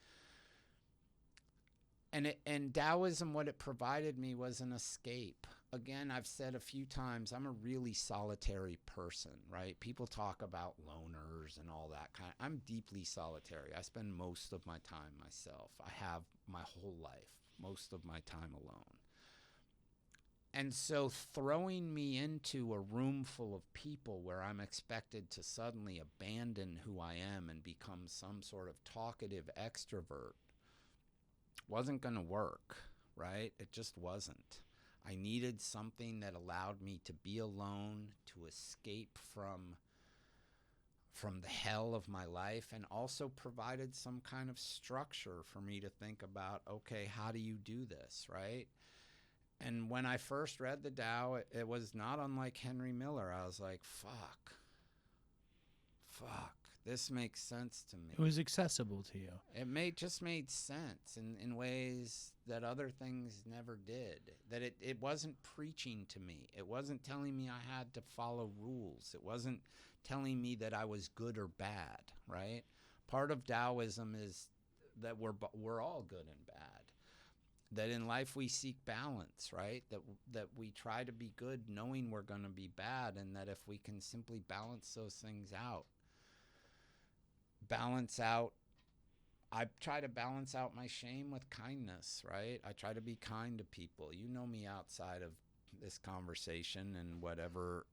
And Taoism, what it provided me was an escape. Again, I've said a few times, I'm a really solitary person, right? People talk about loners and all that kind. I'm deeply solitary. I spend most of my time myself. I have my whole life, most of my time alone. And so throwing me into a room full of people where I'm expected to suddenly abandon who I am and become some sort of talkative extrovert wasn't going to work, right? It just wasn't. I needed something that allowed me to be alone, to escape from the hell of my life, and also provided some kind of structure for me to think about, okay, how do you do this, right? And when I first read the Tao, it was not unlike Henry Miller. I was like, fuck, this makes sense to me. It was accessible to you. It just made sense in ways that other things never did. That it wasn't preaching to me. It wasn't telling me I had to follow rules. It wasn't telling me that I was good or bad, right? Part of Taoism is that we're all good and bad. That in life we seek balance, right? That we try to be good knowing we're going to be bad, and that if we can simply balance those things out. I try to balance out my shame with kindness, right? I try to be kind to people. You know me outside of this conversation and whatever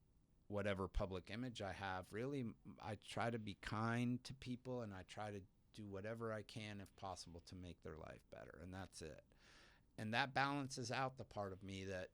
public image I have. Really, I try to be kind to people, and I try to do whatever I can, if possible, to make their life better, and that's it. And that balances out the part of me that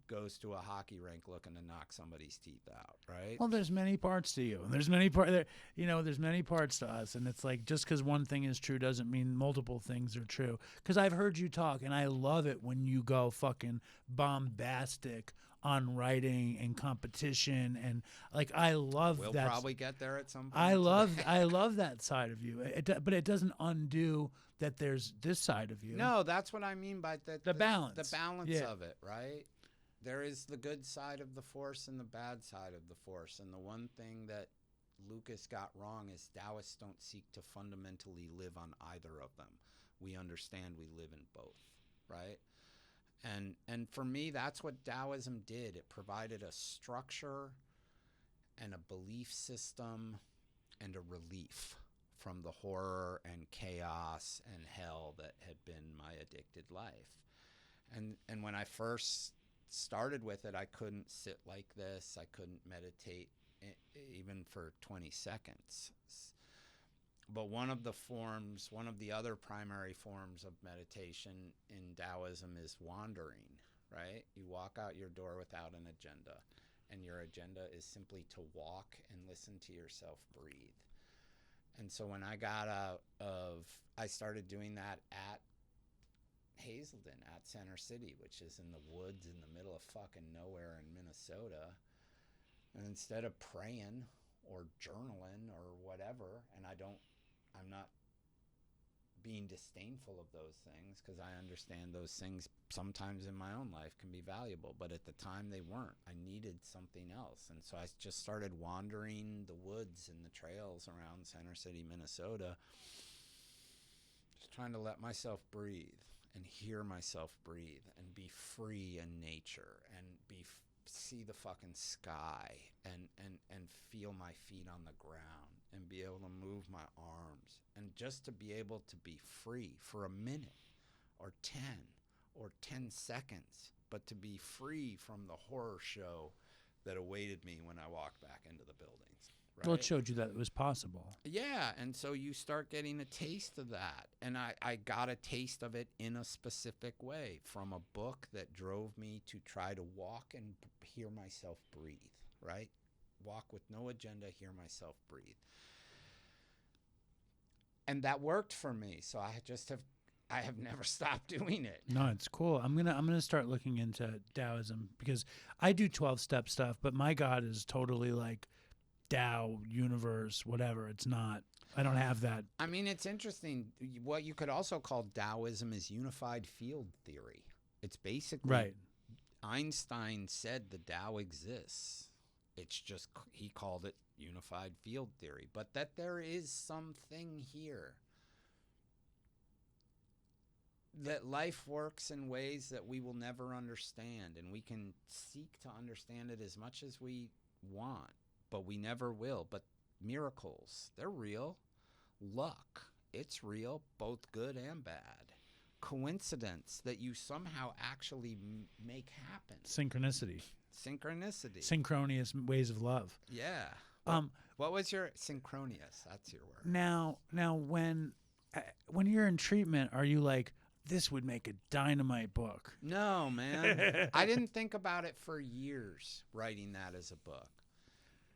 goes to a hockey rink looking to knock somebody's teeth out, right? Well, there's many parts to you. There's many parts to us, and it's like just because one thing is true doesn't mean multiple things are true. Because I've heard you talk, and I love it when you go fucking bombastic on writing and competition, and like I love that. We'll probably get there at some point. I love that side of you. But it doesn't undo that there's this side of you. No, that's what I mean by the balance. The balance of it, right? There is the good side of the Force and the bad side of the Force. And the one thing that Lucas got wrong is Taoists don't seek to fundamentally live on either of them. We understand we live in both, right? And for me, that's what Taoism did. It provided a structure and a belief system and a relief from the horror and chaos and hell that had been my addicted life. And when I first started with it, I couldn't sit like this. I couldn't meditate even for 20 seconds. But one of the other primary forms of meditation in Taoism is wandering, right? You walk out your door without an agenda, and your agenda is simply to walk and listen to yourself breathe. And so when I I started doing that at Hazelden, at Center City, which is in the woods in the middle of fucking nowhere in Minnesota. And instead of praying or journaling or whatever, and I'm not being disdainful of those things, because I understand those things sometimes in my own life can be valuable, but at the time they weren't. I needed something else. And so I just started wandering the woods and the trails around Center City, Minnesota, just trying to let myself breathe and hear myself breathe and be free in nature and see the fucking sky and feel my feet on the ground and be able to move my arms, and just to be able to be free for a minute or 10 seconds, but to be free from the horror show that awaited me when I walked back into the buildings. Right? Well, it showed you that it was possible. Yeah, and so you start getting a taste of that. And I got a taste of it in a specific way from a book that drove me to try to walk and hear myself breathe, right? Walk with no agenda, hear myself breathe. And that worked for me, so I have never stopped doing it. No, it's cool. I'm gonna start looking into Taoism, because I do 12-step stuff, but my God is totally like Tao, universe, whatever. It's not. I don't have that. I mean, it's interesting. What you could also call Taoism is unified field theory. It's basically right. Einstein said the Tao exists. It's just, he called it unified field theory, but that there is something here. That life works in ways that we will never understand, and we can seek to understand it as much as we want, but we never will. But miracles, they're real. Luck, it's real, both good and bad. Coincidence that you somehow actually make happen. Synchronicity. Synchronous ways of love. Yeah. What was your synchronous? That's your word. Now when you're in treatment, are you like, this would make a dynamite book? No, man. I didn't think about it for years, writing that as a book.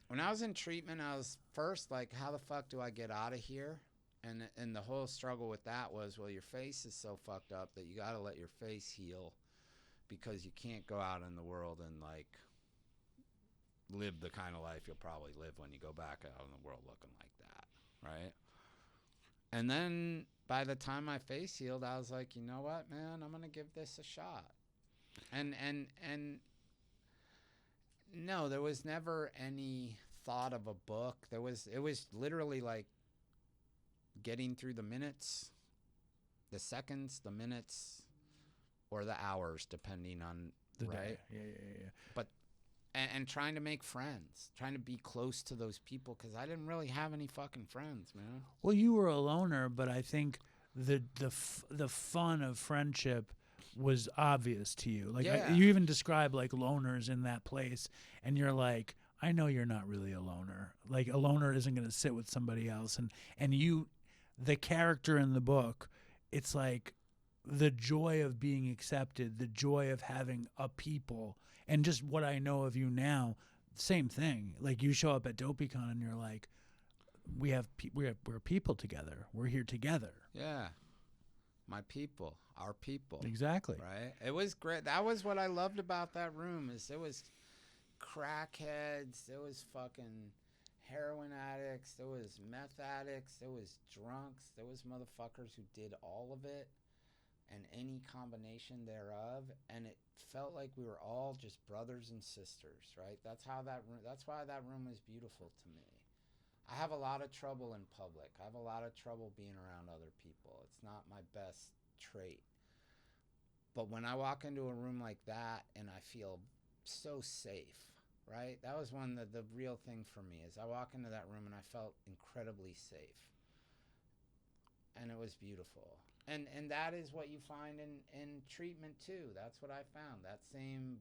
When I was in treatment, I was first like, how the fuck do I get out of here? And the whole struggle with that was, well, your face is so fucked up that you got to let your face heal, because you can't go out in the world and like live the kind of life you'll probably live when you go back out in the world looking like that, right? And then by the time my face healed, I was like, you know what, man, I'm gonna give this a shot. And no, there was never any thought of a book. It was literally like getting through the minutes, the seconds, the minutes, or the hours, depending on the right. Day. Yeah. But and trying to make friends, trying to be close to those people, because I didn't really have any fucking friends, man. Well, you were a loner, but I think the fun of friendship was obvious to you. Like Yeah. you even describe like loners in that place, and you're like, I know you're not really a loner. Like a loner isn't going to sit with somebody else, and you, the character in the book, it's like the joy of being accepted, the joy of having a people, and just what I know of you now, same thing. Like you show up at DopeyCon and you're like, we're people together. We're here together. Yeah. My people, our people. Exactly. Right? It was great. That was what I loved about that room, is there was crackheads, there was fucking heroin addicts, there was meth addicts, there was drunks, there was motherfuckers who did all of it and any combination thereof, and it felt like we were all just brothers and sisters, right? That's why that room was beautiful to me. I have a lot of trouble in public. I have a lot of trouble being around other people. It's not my best trait. But when I walk into a room like that and I feel so safe, right? That was the real thing for me, is I walk into that room and I felt incredibly safe. And it was beautiful. And that is what you find in treatment too. That's what I found. That same,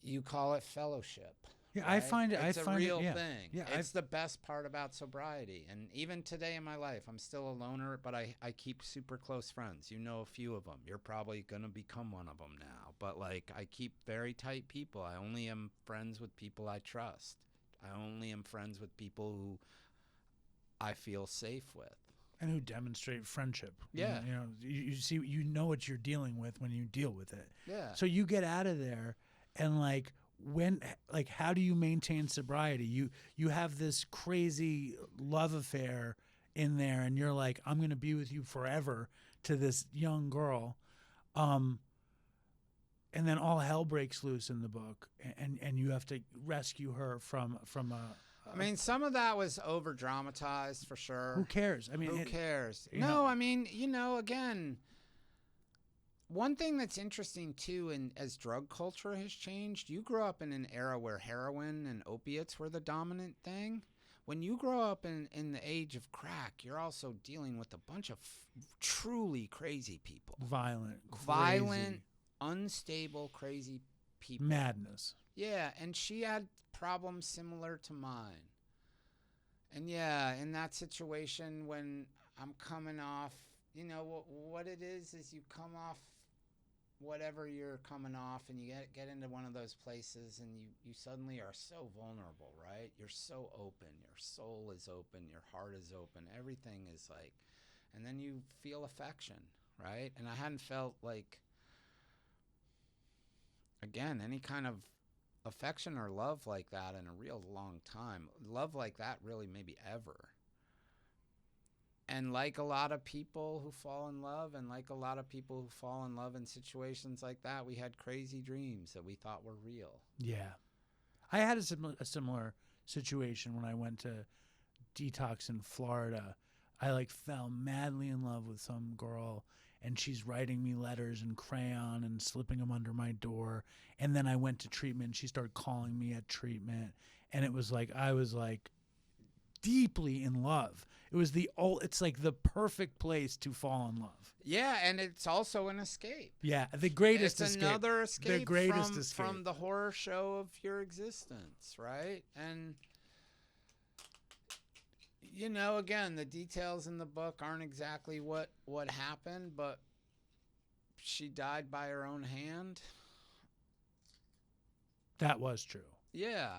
you call it fellowship. Yeah, right? It's a real yeah. thing. Yeah, it's the best part about sobriety. And even today in my life, I'm still a loner, but I keep super close friends. You know a few of them. You're probably going to become one of them now. But like, I keep very tight people. I only am friends with people I trust. I only am friends with people who I feel safe with. And who demonstrate friendship. Yeah. You know, you see, you know what you're dealing with when you deal with it. Yeah. So you get out of there, and like, how do you maintain sobriety? You have this crazy love affair in there, and you're like, I'm going to be with you forever, to this young girl. And then all hell breaks loose in the book, and you have to rescue her from a. I mean, some of that was over dramatized for sure. Who cares? I mean, who cares? You No, know. I mean, again, one thing that's interesting too, and as drug culture has changed, you grew up in an era where heroin and opiates were the dominant thing. When you grow up in the age of crack, you're also dealing with a bunch of truly crazy people. Violent, crazy. Unstable, crazy people. Madness. Yeah, and she had problems similar to mine. And yeah, in that situation, when I'm coming off, what it is you come off whatever you're coming off, and you get into one of those places, and you suddenly are so vulnerable, right? You're so open. Your soul is open. Your heart is open. Everything is like, and then you feel affection, right? And I hadn't felt like, again, any kind of affection or love like that in a real long time. Love like that really maybe ever. And like a lot of people who fall in love, and like a lot of people who fall in love in situations like that, we had crazy dreams that we thought were real. Yeah. I had a similar situation when I went to detox in Florida. I like fell madly in love with some girl, and she's writing me letters in crayon and slipping them under my door. And then I went to treatment. She started calling me at treatment, and it was like I was like deeply in love. It was it's like the perfect place to fall in love. Yeah, and it's also an escape. Yeah, the greatest It's escape. another escape The greatest from, escape. from the horror show of your existence, right? And, you know, again, the details in the book aren't exactly what happened, but she died by her own hand. That was true. Yeah.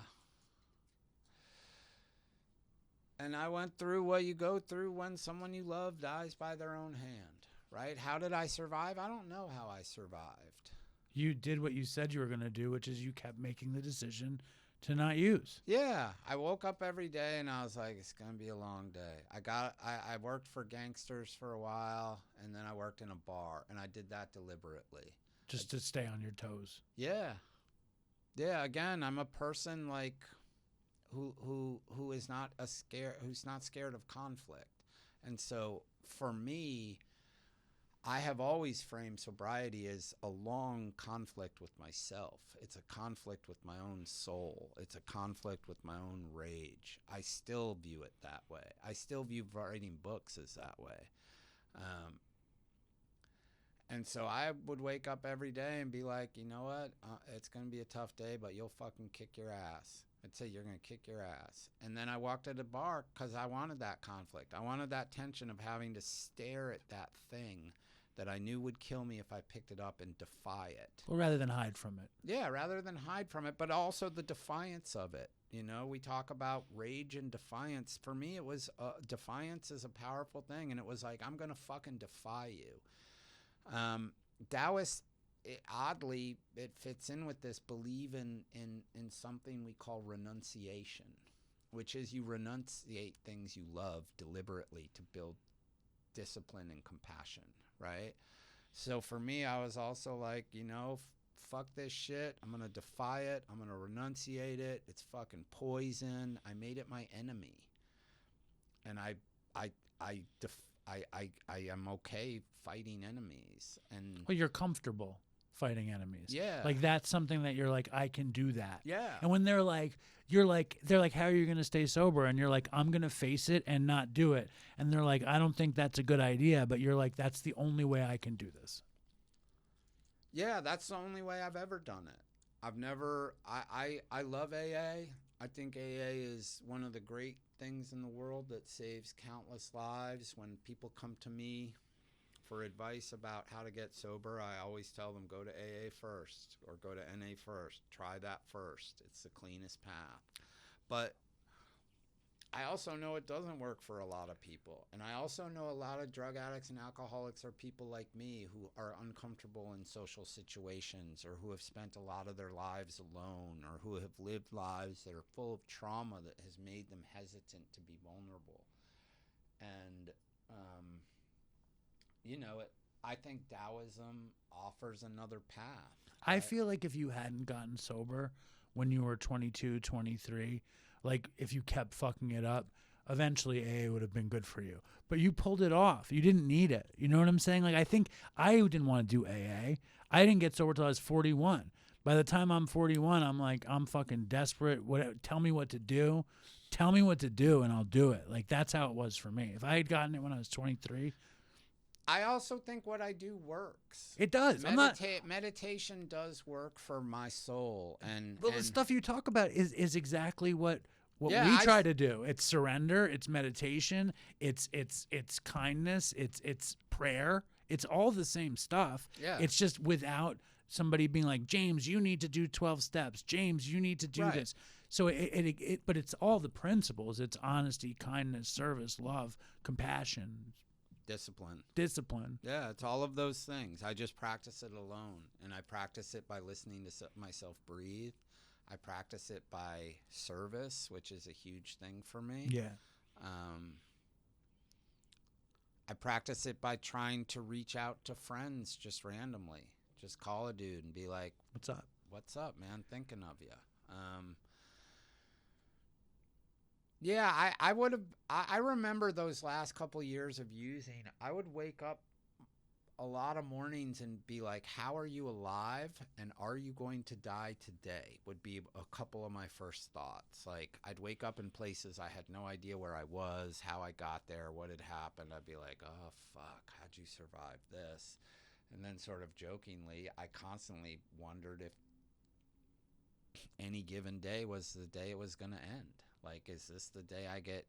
And I went through what you go through when someone you love dies by their own hand, right? How did I survive? I don't know how I survived. You did what you said you were going to do, which is you kept making the decision to not use. Yeah, I woke up every day and I was like, it's going to be a long day. I worked for gangsters for a while, and then I worked in a bar, and I did that deliberately. Just to stay on your toes. Yeah. Yeah, again, I'm a person like who is not who's not scared of conflict. And so for me, I have always framed sobriety as a long conflict with myself. It's a conflict with my own soul. It's a conflict with my own rage. I still view it that way. I still view writing books as that way. And so I would wake up every day and be like, you know what? It's going to be a tough day, but you'll fucking kick your ass. I'd say you're going to kick your ass. And then I walked at a bar because I wanted that conflict. I wanted that tension of having to stare at that thing that I knew would kill me if I picked it up and defy it. Well, rather than hide from it. Yeah, rather than hide from it, but also the defiance of it. You know, we talk about rage and defiance. For me, it was defiance is a powerful thing. And it was like, I'm going to fucking defy you. Taoist, oddly, it fits in with this believe in something we call renunciation, which is you renunciate things you love deliberately to build discipline and compassion, right? So for me, I was also like, you know, fuck this shit. I'm going to defy it. I'm going to renunciate it. It's fucking poison. I made it my enemy. And I am okay fighting enemies. And Well, you're comfortable fighting enemies. Yeah. Like that's something that you're like, I can do that. yeah. And when they're like, how are you going to stay sober? And you're like, I'm going to face it and not do it. And they're like, I don't think that's a good idea. But you're like, that's the only way I can do this. Yeah, that's the only way I've ever done it. I've never, I love AA. I think AA is one of the great things in the world that saves countless lives. When people come to me for advice about how to get sober, I always tell them go to AA first or go to NA first. Try that first. It's the cleanest path. But I also know it doesn't work for a lot of people. And I also know a lot of drug addicts and alcoholics are people like me who are uncomfortable in social situations, or who have spent a lot of their lives alone, or who have lived lives that are full of trauma that has made them hesitant to be vulnerable. And, you know, I think Daoism offers another path. I feel like if you hadn't gotten sober when you were 22, 23, like if you kept fucking it up, eventually AA would have been good for you. But you pulled it off. You didn't need it. You know what I'm saying? Like I think I didn't want to do AA. I didn't get sober till I was 41. By the time I'm 41, I'm like, I'm fucking desperate. Tell me what to do. Tell me what to do and I'll do it. Like that's how it was for me. If I had gotten it when I was 23. I also think what I do works. It does. Meditation does work for my soul, and The stuff you talk about is exactly what Yeah, we try to do. It's surrender. It's meditation. It's kindness. It's prayer. It's all the same stuff. Yeah. It's just without somebody being like, James, you need to do 12 steps. James, you need to do Right. this. So but it's all the principles. It's honesty, kindness, service, love, compassion, discipline. Yeah, it's all of those things. I just practice it alone, and I practice it by listening to myself breathe. I practice it by service, which is a huge thing for me. Yeah. I practice it by trying to reach out to friends just randomly. Just call a dude and be like, What's up? "What's up, man? Thinking of you." Yeah, I would have. I remember those last couple years of using. I would wake up a lot of mornings and be like, "How are you alive? And are you going to die today?" Would be a couple of my first thoughts. Like, I'd wake up in places I had no idea where I was, how I got there, what had happened. I'd be like, "Oh fuck, how'd you survive this?" And then, sort of jokingly, I constantly wondered if any given day was the day it was going to end. Like, is this the day I get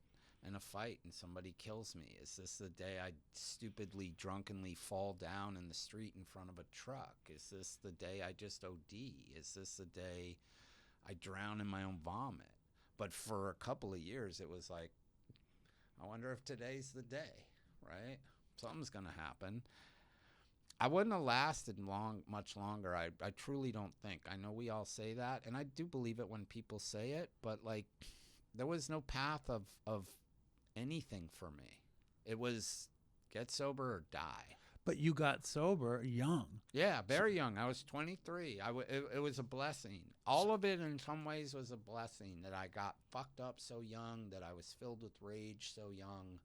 in a fight and somebody kills me? Is this the day I stupidly, drunkenly fall down in the street in front of a truck? Is this the day I just OD? Is this the day I drown in my own vomit? But for a couple of years, it was like, I wonder if today's the day, right? Something's going to happen. I wouldn't have lasted much longer. I truly don't think. I know we all say that, and I do believe it when people say it, but like, there was no path of anything for me. It was get sober or die. But you got sober young. Yeah, very young. I was 23. It was a blessing. All of it in some ways was a blessing, that I got fucked up so young, that I was filled with rage so young,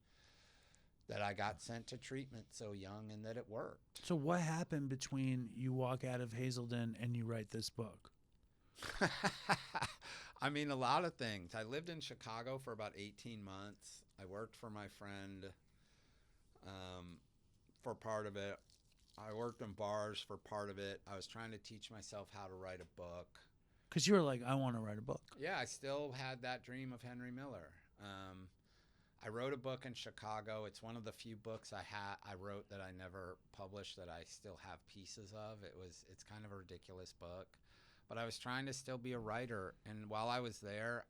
that I got sent to treatment so young, and that it worked. So what happened between you walk out of Hazelden and you write this book? I mean, a lot of things. I lived in Chicago for about 18 months. I worked for my friend for part of it. I worked in bars for part of it. I was trying to teach myself how to write a book. Because you were like, I want to write a book. Yeah, I still had that dream of Henry Miller. I wrote a book in Chicago. It's one of the few books I wrote that I never published, that I still have pieces of. It's kind of a ridiculous book. But I was trying to still be a writer, and while I was there,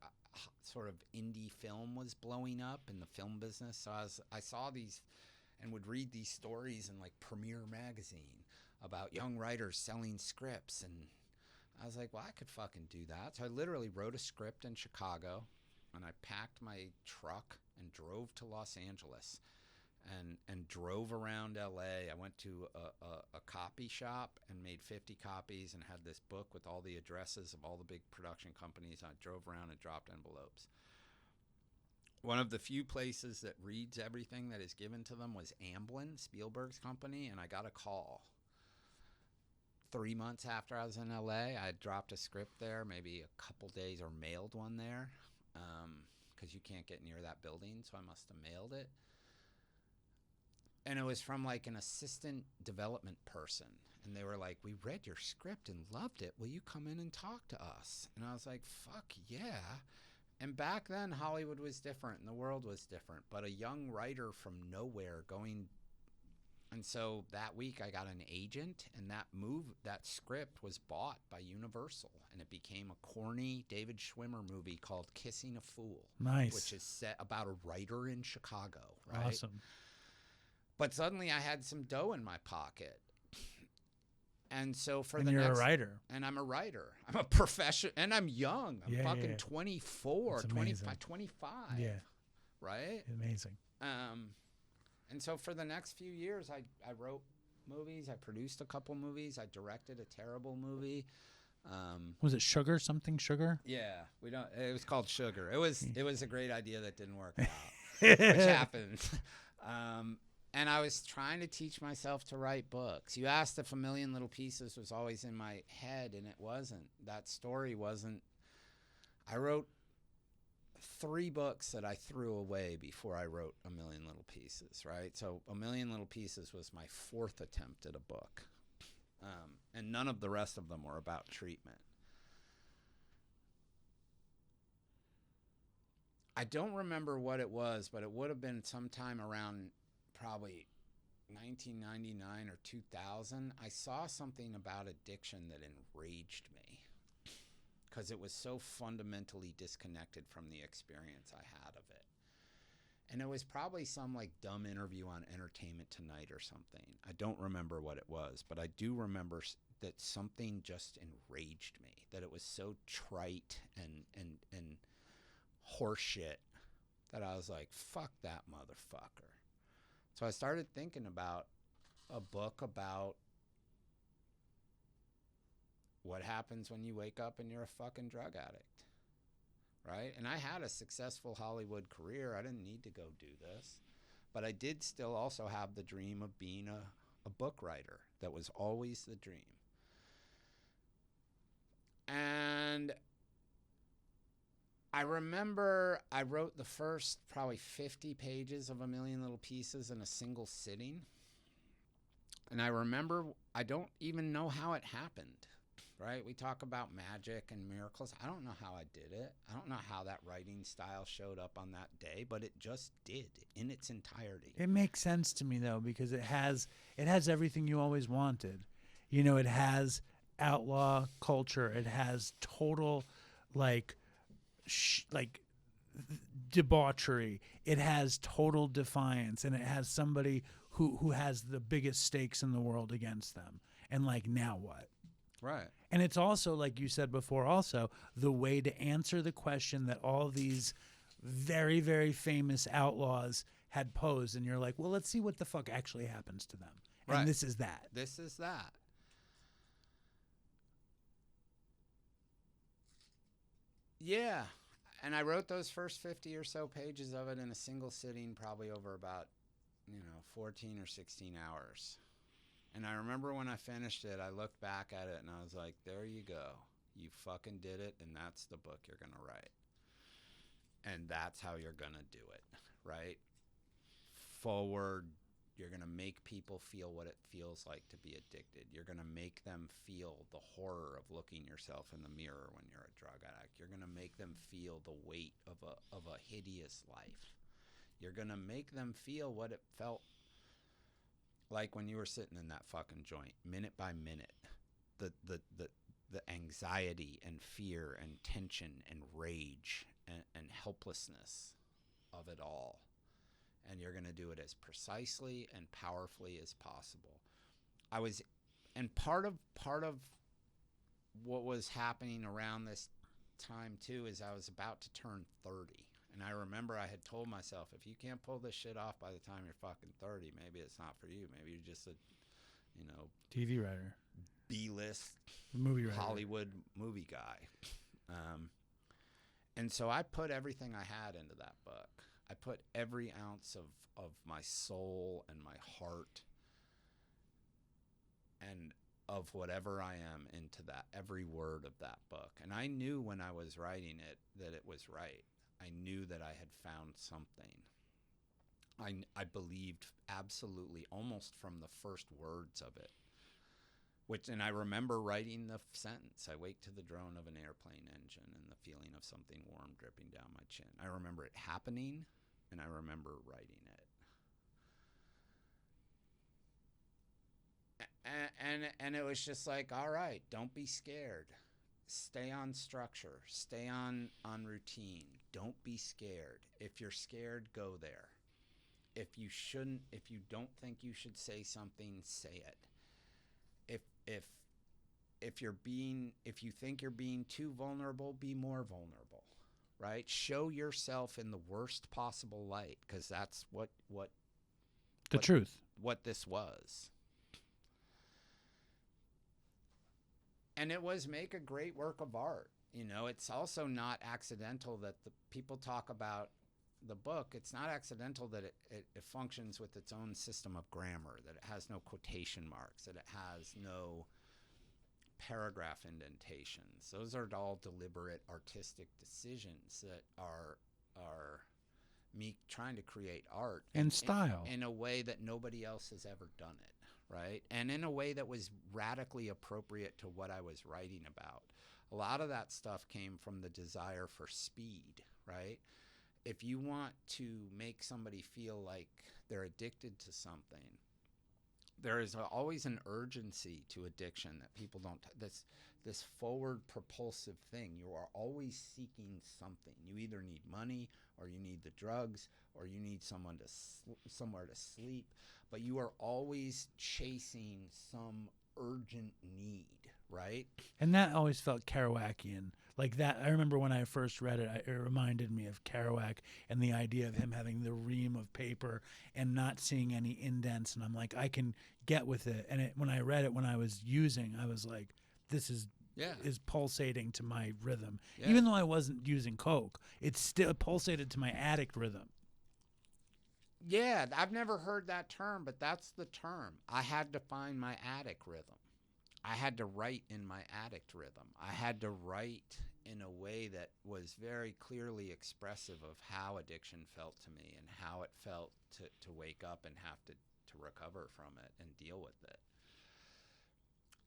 sort of indie film was blowing up in the film business. So I saw these and would read these stories in like Premiere magazine about young writers selling scripts, and I was like, well, I could fucking do that. So I literally wrote a script in Chicago, and I packed my truck and drove to Los Angeles. And drove around LA. I went to a copy shop and made 50 copies and had this book with all the addresses of all the big production companies. I drove around and dropped envelopes. One of the few places that reads everything that is given to them was Amblin, Spielberg's company, and I got a call. 3 months after I was in LA, I dropped a script there, maybe a couple days, or mailed one there, because you can't get near that building, so I must have mailed it. And it was from like an assistant development person. And they were like, we read your script and loved it. Will you come in and talk to us? And I was like, fuck yeah. And back then, Hollywood was different and the world was different. But a young writer from nowhere going. And so that week I got an agent, and that script was bought by Universal. And it became a corny David Schwimmer movie called Kissing a Fool. Nice. Which is set about a writer in Chicago, right? Awesome. But suddenly I had some dough in my pocket. And so you're a writer. And I'm a writer. I'm a professional, and I'm young. I'm fucking 24, 25, 25. Yeah. Right? Amazing. And so for the next few years, I wrote movies. I produced a couple movies. I directed a terrible movie. Was it Sugar? Something Sugar? Yeah. It was called Sugar. It was a great idea that didn't work out, which happens. And I was trying to teach myself to write books. You asked if A Million Little Pieces was always in my head, and it wasn't. That story wasn't. I wrote 3 books that I threw away before I wrote A Million Little Pieces, right? So A Million Little Pieces was my 4th attempt at a book. And none of the rest of them were about treatment. I don't remember what it was, but it would have been sometime around probably 1999 or 2000. I saw something about addiction that enraged me because it was so fundamentally disconnected from the experience I had of it. And it was probably some like dumb interview on Entertainment Tonight or something. I don't remember what it was, but I do remember that something just enraged me, that it was so trite and horseshit that I was like, fuck that motherfucker. So I started thinking about a book about what happens when you wake up and you're a fucking drug addict, right? And I had a successful Hollywood career. I didn't need to go do this. But I did still also have the dream of being a book writer. That was always the dream. And I remember I wrote the first probably 50 pages of A Million Little Pieces in a single sitting. And I remember, I don't even know how it happened, right? We talk about magic and miracles. I don't know how I did it. I don't know how that writing style showed up on that day, but it just did in its entirety. It makes sense to me though, because it has everything you always wanted. You know, it has outlaw culture. It has total like debauchery. It has total defiance, and it has somebody who has the biggest stakes in the world against them. And like, now what? Right. And it's also, like you said before, also the way to answer the question that all these very, very famous outlaws had posed. And you're like, well, let's see what the fuck actually happens to them. And Right. this is that. This is that. Yeah. And I wrote those first 50 or so pages of it in a single sitting, probably over about, 14 or 16 hours. And I remember when I finished it, I looked back at it and I was like, there you go. You fucking did it, and that's the book you're going to write. And that's how you're going to do it, right? Forward, you're going to make people feel what it feels like to be addicted. You're going to make them feel the horror of looking yourself in the mirror when you're a drug addict. You're going to make them feel the weight of a hideous life. You're going to make them feel what it felt like when you were sitting in that fucking joint, minute by minute. The anxiety and fear and tension and rage and helplessness of it all. And you're going to do it as precisely and powerfully as possible. Part of what was happening around this time too is I was about to turn 30. And I remember I had told myself, if you can't pull this shit off by the time you're fucking 30, maybe it's not for you. Maybe you're just a, TV writer, B-list movie writer, Hollywood movie guy. And so I put everything I had into that book. I put every ounce of my soul and my heart and of whatever I am into that, every word of that book. And I knew when I was writing it that it was right. I knew that I had found something. I believed absolutely, almost from the first words of it. And I remember writing the sentence, I wake to the drone of an airplane engine and the feeling of something warm dripping down my chin. I remember it happening, and I remember writing it. And it was just like, all right, don't be scared. Stay on structure. Stay on routine. Don't be scared. If you're scared, go there. If you don't think you should say something, say it. If you think you're being too vulnerable, be more vulnerable, right? Show yourself in the worst possible light, because that's what truth. What this was. And it was make a great work of art. It's also not accidental that the people talk about the book. It's not accidental that it functions with its own system of grammar, that it has no quotation marks, that it has no paragraph indentations. Those are all deliberate artistic decisions that are me trying to create art and style in a way that nobody else has ever done it. Right? And in a way that was radically appropriate to what I was writing about. A lot of that stuff came from the desire for speed, right? If you want to make somebody feel like they're addicted to something, there is always an urgency to addiction that people don't. This forward propulsive thing. You are always seeking something. You either need money, or you need the drugs, or you need somewhere to sleep. But you are always chasing some urgent need, right? And that always felt Kerouacian. Like that, I remember when I first read it, it reminded me of Kerouac and the idea of him having the ream of paper and not seeing any indents. And I'm like, I can get with it. And when I read it, when I was using, I was like, this is pulsating to my rhythm. Yeah. Even though I wasn't using coke, it still pulsated to my addict rhythm. Yeah, I've never heard that term, but that's the term. I had to find my addict rhythm. I had to write in my addict rhythm. I had to write in a way that was very clearly expressive of how addiction felt to me and how it felt to wake up and have to recover from it and deal with it.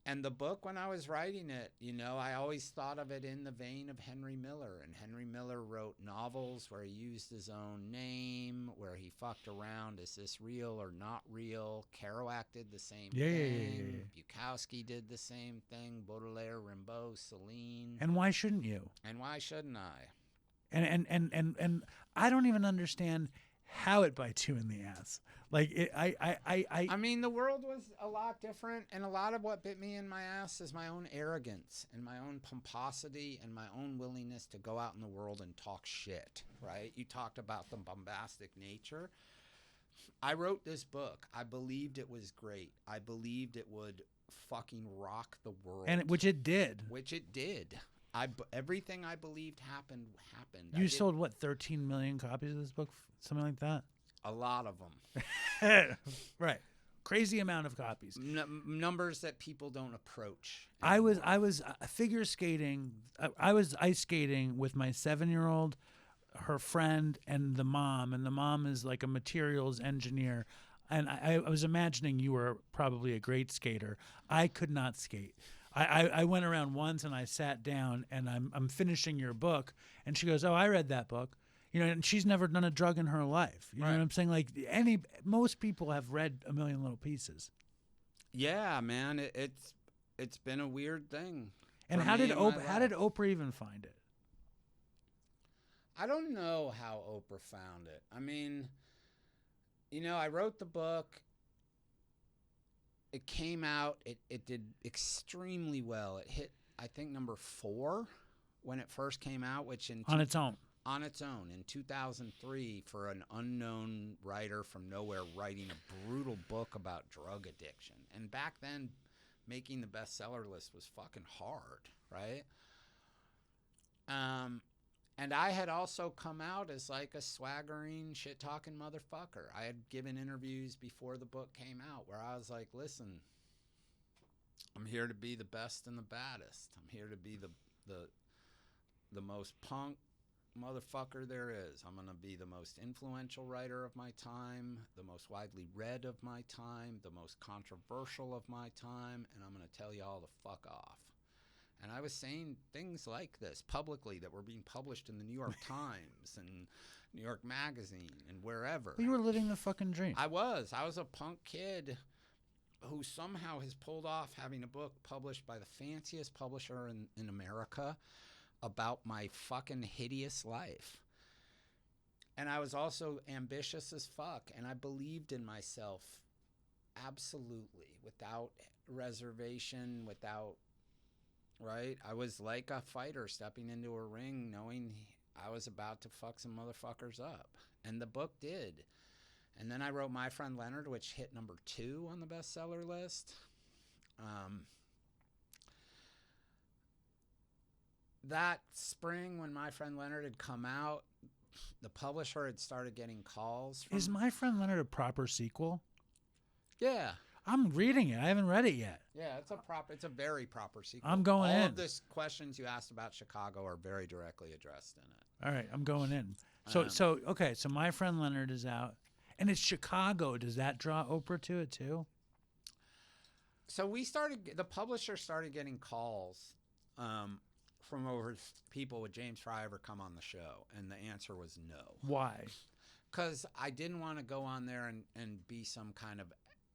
And the book, when I was writing it, you know, I always thought of it in the vein of Henry Miller. And Henry Miller wrote novels where he used his own name, where he fucked around. Is this real or not real? Kerouac did the same thing. Bukowski did the same thing. Baudelaire, Rimbaud, Celine. And why shouldn't you? And why shouldn't I? And I don't even understand how it bites you in the ass. Like I mean, the world was a lot different, and a lot of what bit me in my ass is my own arrogance and my own pomposity and my own willingness to go out in the world and talk shit, right? You talked about the bombastic nature. I wrote this book. I believed it was great. I believed it would fucking rock the world. Which it did. Which it did. Everything I believed happened. You sold, what, 13 million copies of this book? Something like that? A lot of them. Right. Crazy amount of copies. Numbers that people don't approach. I was figure skating. I was ice skating with my 7-year-old, her friend, and the mom. And the mom is like a materials engineer. And I was imagining you were probably a great skater. I could not skate. I went around once and I sat down and I'm finishing your book. And she goes, "Oh, I read that book." You know, and she's never done a drug in her life. You know what I'm saying? Like most people have read A Million Little Pieces. Yeah, man, it's been a weird thing. And how did Oprah even find it? I don't know how Oprah found it. I mean, you know, I wrote the book. It came out. It did extremely well. It hit, I think, number 4 when it first came out, which on its own. On its own in 2003 for an unknown writer from nowhere writing a brutal book about drug addiction. And back then, making the bestseller list was fucking hard, right? And I had also come out as like a swaggering, shit-talking motherfucker. I had given interviews before the book came out where I was like, listen, I'm here to be the best and the baddest. I'm here to be the most punk motherfucker there is. I'm going to be the most influential writer of my time, the most widely read of my time, the most controversial of my time, and I'm going to tell you all to fuck off. And I was saying things like this publicly that were being published in the New York Times and New York Magazine and wherever. You were living the fucking dream. I was a punk kid who somehow has pulled off having a book published by the fanciest publisher in America about my fucking hideous life. And I was also ambitious as fuck, and I believed in myself absolutely, without reservation, right? I was like a fighter stepping into a ring knowing I was about to fuck some motherfuckers up. And the book did. And then I wrote My Friend Leonard, which hit number 2 on the bestseller list. That spring when My Friend Leonard had come out, the publisher had started getting calls. Is My Friend Leonard a proper sequel? Yeah. I'm reading it. I haven't read it yet. Yeah, it's a very proper sequel. I'm going in. All of the questions you asked about Chicago are very directly addressed in it. All right, I'm going in. So My Friend Leonard is out, and it's Chicago. Does that draw Oprah to it too? So the publisher started getting calls from over people, would James Frey ever come on the show? And the answer was no. Why? Because I didn't want to go on there and be some kind of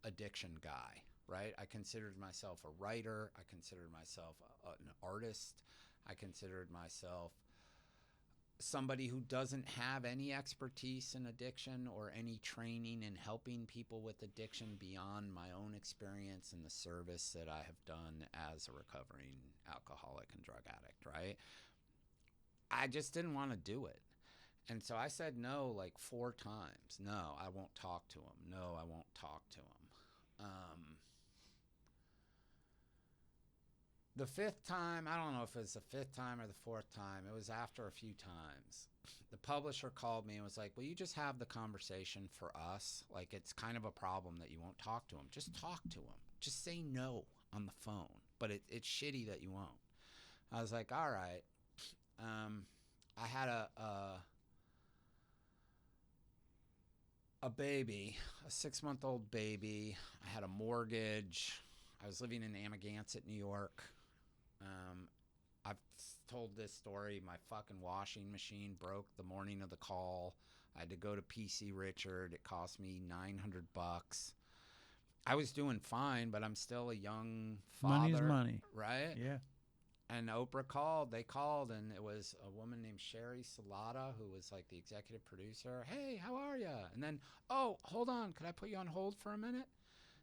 addiction guy, right? I considered myself a writer. I considered myself an artist. I considered myself somebody who doesn't have any expertise in addiction or any training in helping people with addiction beyond my own experience and the service that I have done as a recovering alcoholic and drug addict, right? I just didn't want to do it. And so I said no like 4 times. No, I won't talk to him. No, I won't talk to him. The 5th time, I don't know if it was the 5th time or the 4th time. It was after a few times. The publisher called me and was like, will you just have the conversation for us? Like, it's kind of a problem that you won't talk to him. Just talk to him. Just say no on the phone. But it's shitty that you won't. I was like, all right. I had a baby, a 6-month-old baby. I had a mortgage. I was living in Amagansett, New York. I've told this story. My fucking washing machine broke the morning of the call. I had to go to PC Richard. It cost me $900. I was doing fine, but I'm still a young father. Money's money. Right? Yeah. And Oprah called. They called, and it was a woman named Sherry Salata, who was like the executive producer. Hey, how are you? And then, oh, hold on. Could I put you on hold for a minute?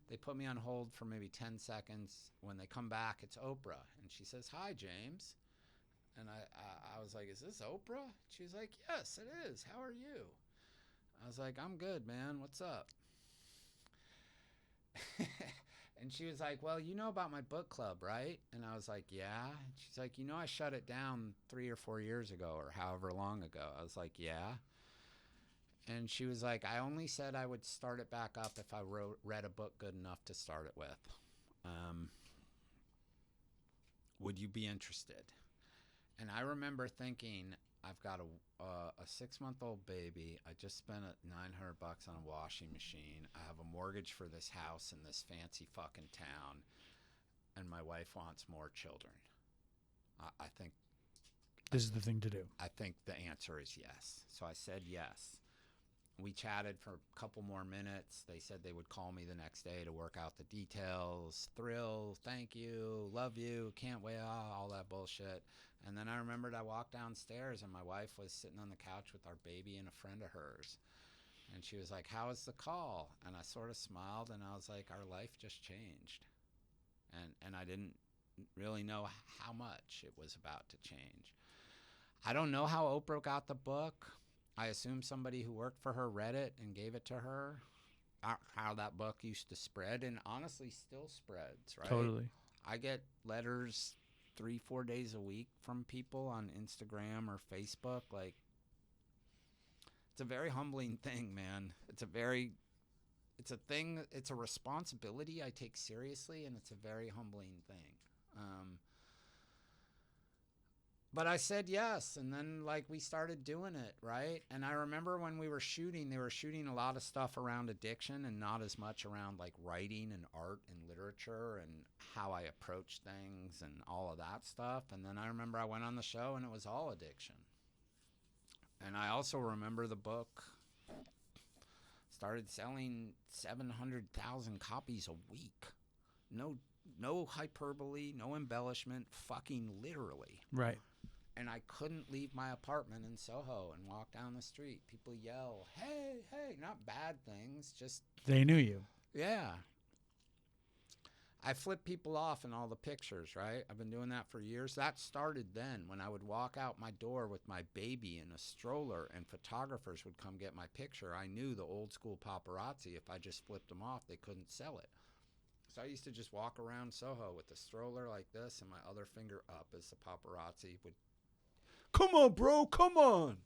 They put me on hold for maybe 10 seconds. When they come back, it's Oprah. And she says, hi, James. And I was like, is this Oprah? She's like, yes, it is. How are you? I was like, I'm good, man. What's up? And she was like, well, you know about my book club, right? And I was like, yeah. And she's like, you know, I shut it down 3 or 4 years ago or however long ago. I was like, yeah. And she was like, I only said I would start it back up if I read a book good enough to start it with. Would you be interested? And I remember thinking, I've got a 6-month-old baby. I just spent $900 on a washing machine. I have a mortgage for this house in this fancy fucking town, and my wife wants more children. I think This is the thing to do. I think the answer is yes. So I said yes. We chatted for a couple more minutes. They said they would call me the next day to work out the details. Thrill, thank you, love you, can't wait, all that bullshit. And then I remembered I walked downstairs and my wife was sitting on the couch with our baby and a friend of hers. And she was like, how was the call? And I sort of smiled and I was like, our life just changed. And I didn't really know how much it was about to change. I don't know how Oprah got the book. I assume somebody who worked for her read it and gave it to her. How that book used to spread, and honestly still spreads, right? Totally. I get letters 3-4 days a week from people on Instagram or Facebook. Like, it's a very humbling thing, man. It's a thing, it's a responsibility I take seriously, and it's a very humbling thing. But I said yes, and then like we started doing it, right? And I remember when we were shooting, they were shooting a lot of stuff around addiction and not as much around like writing and art and literature and how I approach things and all of that stuff. And then I remember I went on the show and it was all addiction. And I also remember the book started selling 700,000 copies a week. No hyperbole, no embellishment, fucking literally. Right. And I couldn't leave my apartment in Soho and walk down the street. People yell, hey, hey, not bad things, just... They knew you. Yeah. I flip people off in all the pictures, right? I've been doing that for years. That started then when I would walk out my door with my baby in a stroller and photographers would come get my picture. I knew the old school paparazzi, if I just flipped them off, they couldn't sell it. So I used to just walk around Soho with the stroller like this and my other finger up as the paparazzi would, come on, bro, come on.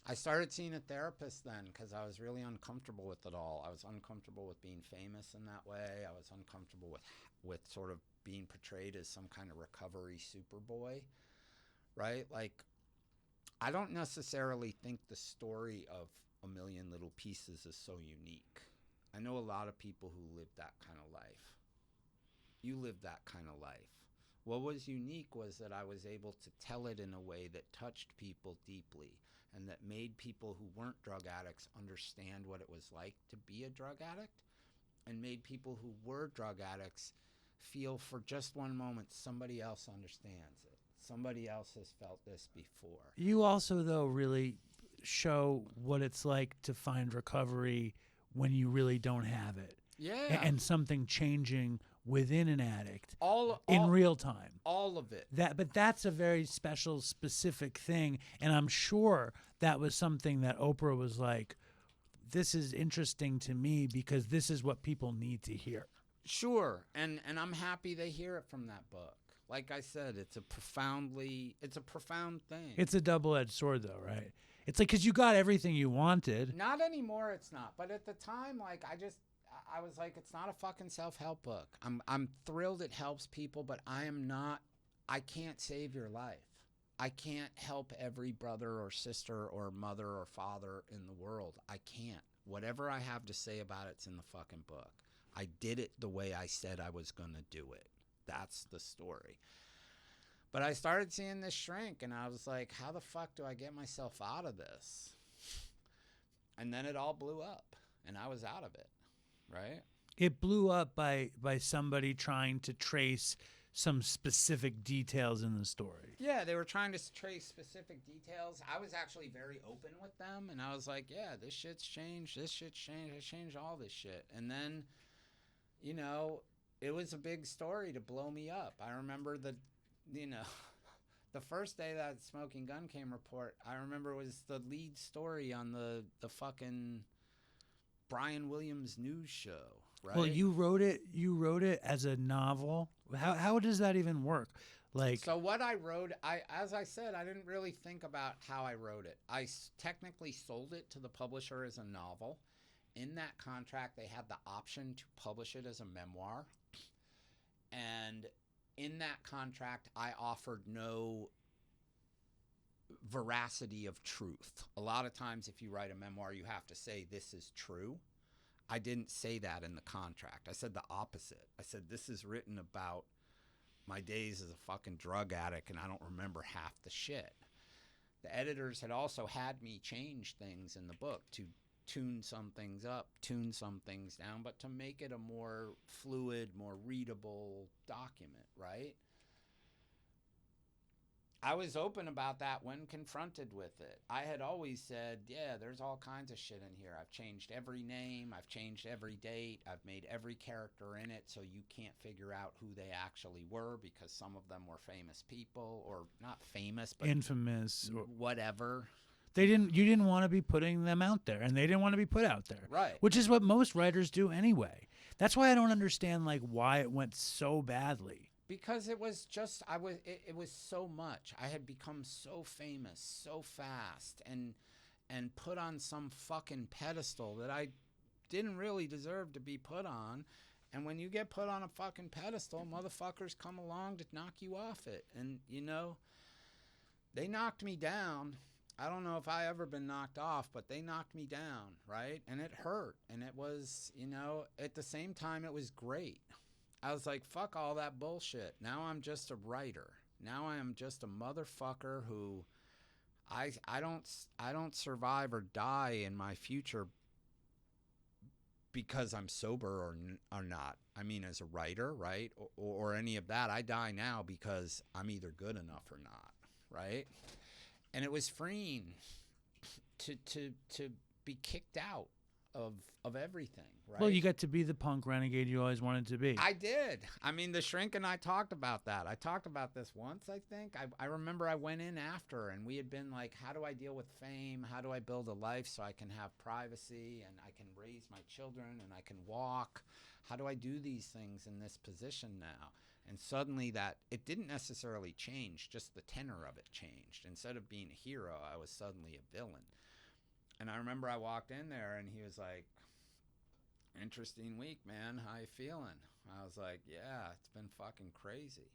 I started seeing a therapist then because I was really uncomfortable with it all. I was uncomfortable with being famous in that way. I was uncomfortable with sort of being portrayed as some kind of recovery superboy, right? Like, I don't necessarily think the story of A Million Little Pieces is so unique. I know a lot of people who live that kind of life. You live that kind of life. What was unique was that I was able to tell it in a way that touched people deeply and that made people who weren't drug addicts understand what it was like to be a drug addict, and made people who were drug addicts feel for just one moment somebody else understands it. Somebody else has felt this before. You also, though, really show what it's like to find recovery when you really don't have it. Yeah. And something changing within an addict all in real time. all of it. But that's a very special, specific thing, and I'm sure that was something that Oprah was like, "This is interesting to me because this is what people need to hear." Sure, and I'm happy they hear it from that book. Like I said, it's a profound thing. It's a double-edged sword, though, right? It's like, because you got everything you wanted. Not anymore, it's not. But at the time, like, I was like, it's not a fucking self-help book. I'm thrilled it helps people, but I can't save your life. I can't help every brother or sister or mother or father in the world. I can't. Whatever I have to say about it's in the fucking book. I did it the way I said I was going to do it. That's the story. But I started seeing this shrink, and I was like, how the fuck do I get myself out of this? And then it all blew up, and I was out of it, right? It blew up by somebody trying to trace some specific details in the story. Yeah, they were trying to trace specific details. I was actually very open with them, and I was like, yeah, this shit's changed. This shit's changed. I changed all this shit. And then, you know, it was a big story to blow me up. I remember the first day that Smoking Gun came report, I remember it was the lead story on the fucking Brian Williams news show, right? Well, you wrote it as a novel. How does that even work? Like, so what I wrote, as I said, I didn't really think about how I wrote it. I technically sold it to the publisher as a novel. In that contract, they had the option to publish it as a memoir. And in that contract, I offered no veracity of truth. A lot of times, if you write a memoir, you have to say this is true. I didn't say that in the contract. I said the opposite. I said this is written about my days as a fucking drug addict, and I don't remember half the shit. The editors had also had me change things in the book to tune some things up, tune some things down, but to make it a more fluid, more readable document, right? I was open about that when confronted with it. I had always said, yeah, there's all kinds of shit in here. I've changed every name. I've changed every date. I've made every character in it so you can't figure out who they actually were because some of them were famous people, or not famous, but infamous, or whatever. You didn't want to be putting them out there, and they didn't want to be put out there. Right. Which is what most writers do anyway. That's why I don't understand like why it went so badly. Because it was just, it was so much. I had become so famous so fast and put on some fucking pedestal that I didn't really deserve to be put on. And when you get put on a fucking pedestal, motherfuckers come along to knock you off it. And, you know, they knocked me down. I don't know if I ever been knocked off, but they knocked me down, right? And it hurt. And it was, you know, at the same time, it was great. I was like, fuck all that bullshit. Now I'm just a writer. Now I am just a motherfucker who I don't survive or die in my future because I'm sober or not. I mean, as a writer, right? Or any of that. I die now because I'm either good enough or not, right? And it was freeing to be kicked out of everything, right? Well, you got to be the punk renegade you always wanted to be. I did. I mean, the shrink and I talked about that. I talked about this once, I think. I remember I went in after, and we had been like, how do I deal with fame? How do I build a life so I can have privacy and I can raise my children and I can walk? How do I do these things in this position now? And suddenly that, it didn't necessarily change, just the tenor of it changed. Instead of being a hero, I was suddenly a villain. And I remember I walked in there and he was like, interesting week, man. How you feeling? I was like, yeah, it's been fucking crazy.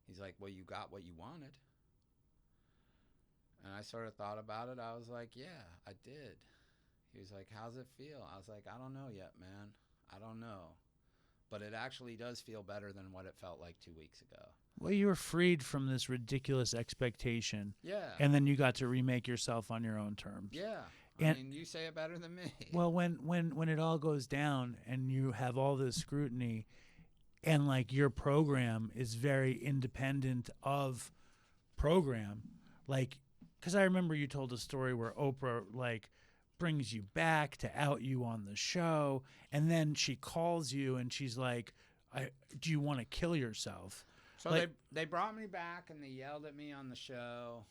He's like, well, you got what you wanted. And I sort of thought about it. I was like, yeah, I did. He was like, how's it feel? I was like, I don't know yet, man. I don't know. But it actually does feel better than what it felt like 2 weeks ago. Well, you were freed from this ridiculous expectation. Yeah. And then you got to remake yourself on your own terms. Yeah. And, I mean, you say it better than me. Well, when it all goes down and you have all this scrutiny and like your program is very independent of program, like, because I remember you told a story where Oprah like brings you back to out you on the show, and then she calls you and she's like, do you want to kill yourself? So Like- they brought me back and they yelled at me on the show.